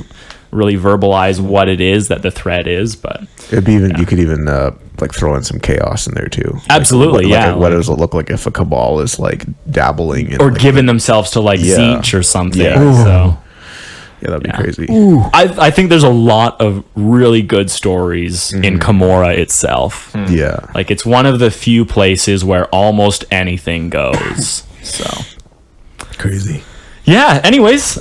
really verbalize what it is that the threat is. But It'd be even you could even like throw in some chaos in there too. Absolutely, like, yeah. what does it look like if a cabal is like dabbling in or like, giving themselves to like Yeah. Zeech or something. Yeah. So yeah, that'd be crazy. I think there's a lot of really good stories in Commorragh itself. Yeah, Like, it's one of the few places where almost anything goes. So crazy. yeah, anyways,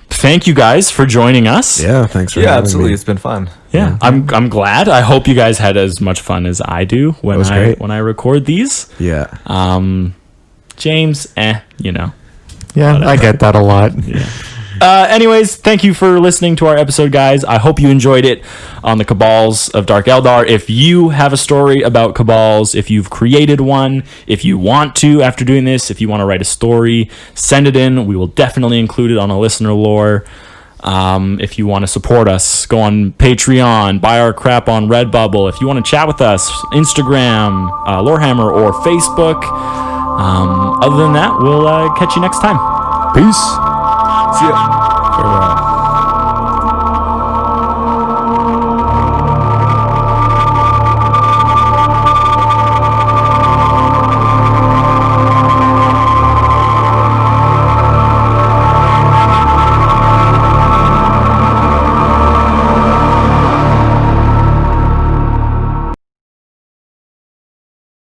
thank you guys for joining us. Yeah, thanks for Yeah, having absolutely. me. It's been fun. Yeah, I'm glad. I hope you guys had as much fun as I do when was I great. when I record these. Yeah, James, you know. yeah, I get that a lot. Anyways, thank you for listening to our episode, guys. I hope you enjoyed it on the Cabals of Dark Eldar. If you have a story about Cabals, if you've created one, if you want to after doing this, if you want to write a story, send it in. We will definitely include it on a listener lore. If you want to support us, go on Patreon, buy our crap on Redbubble. If you want to chat with us, Instagram, Lorehammer, or Facebook. Other than that, we'll catch you next time. peace. See ya. Farewell.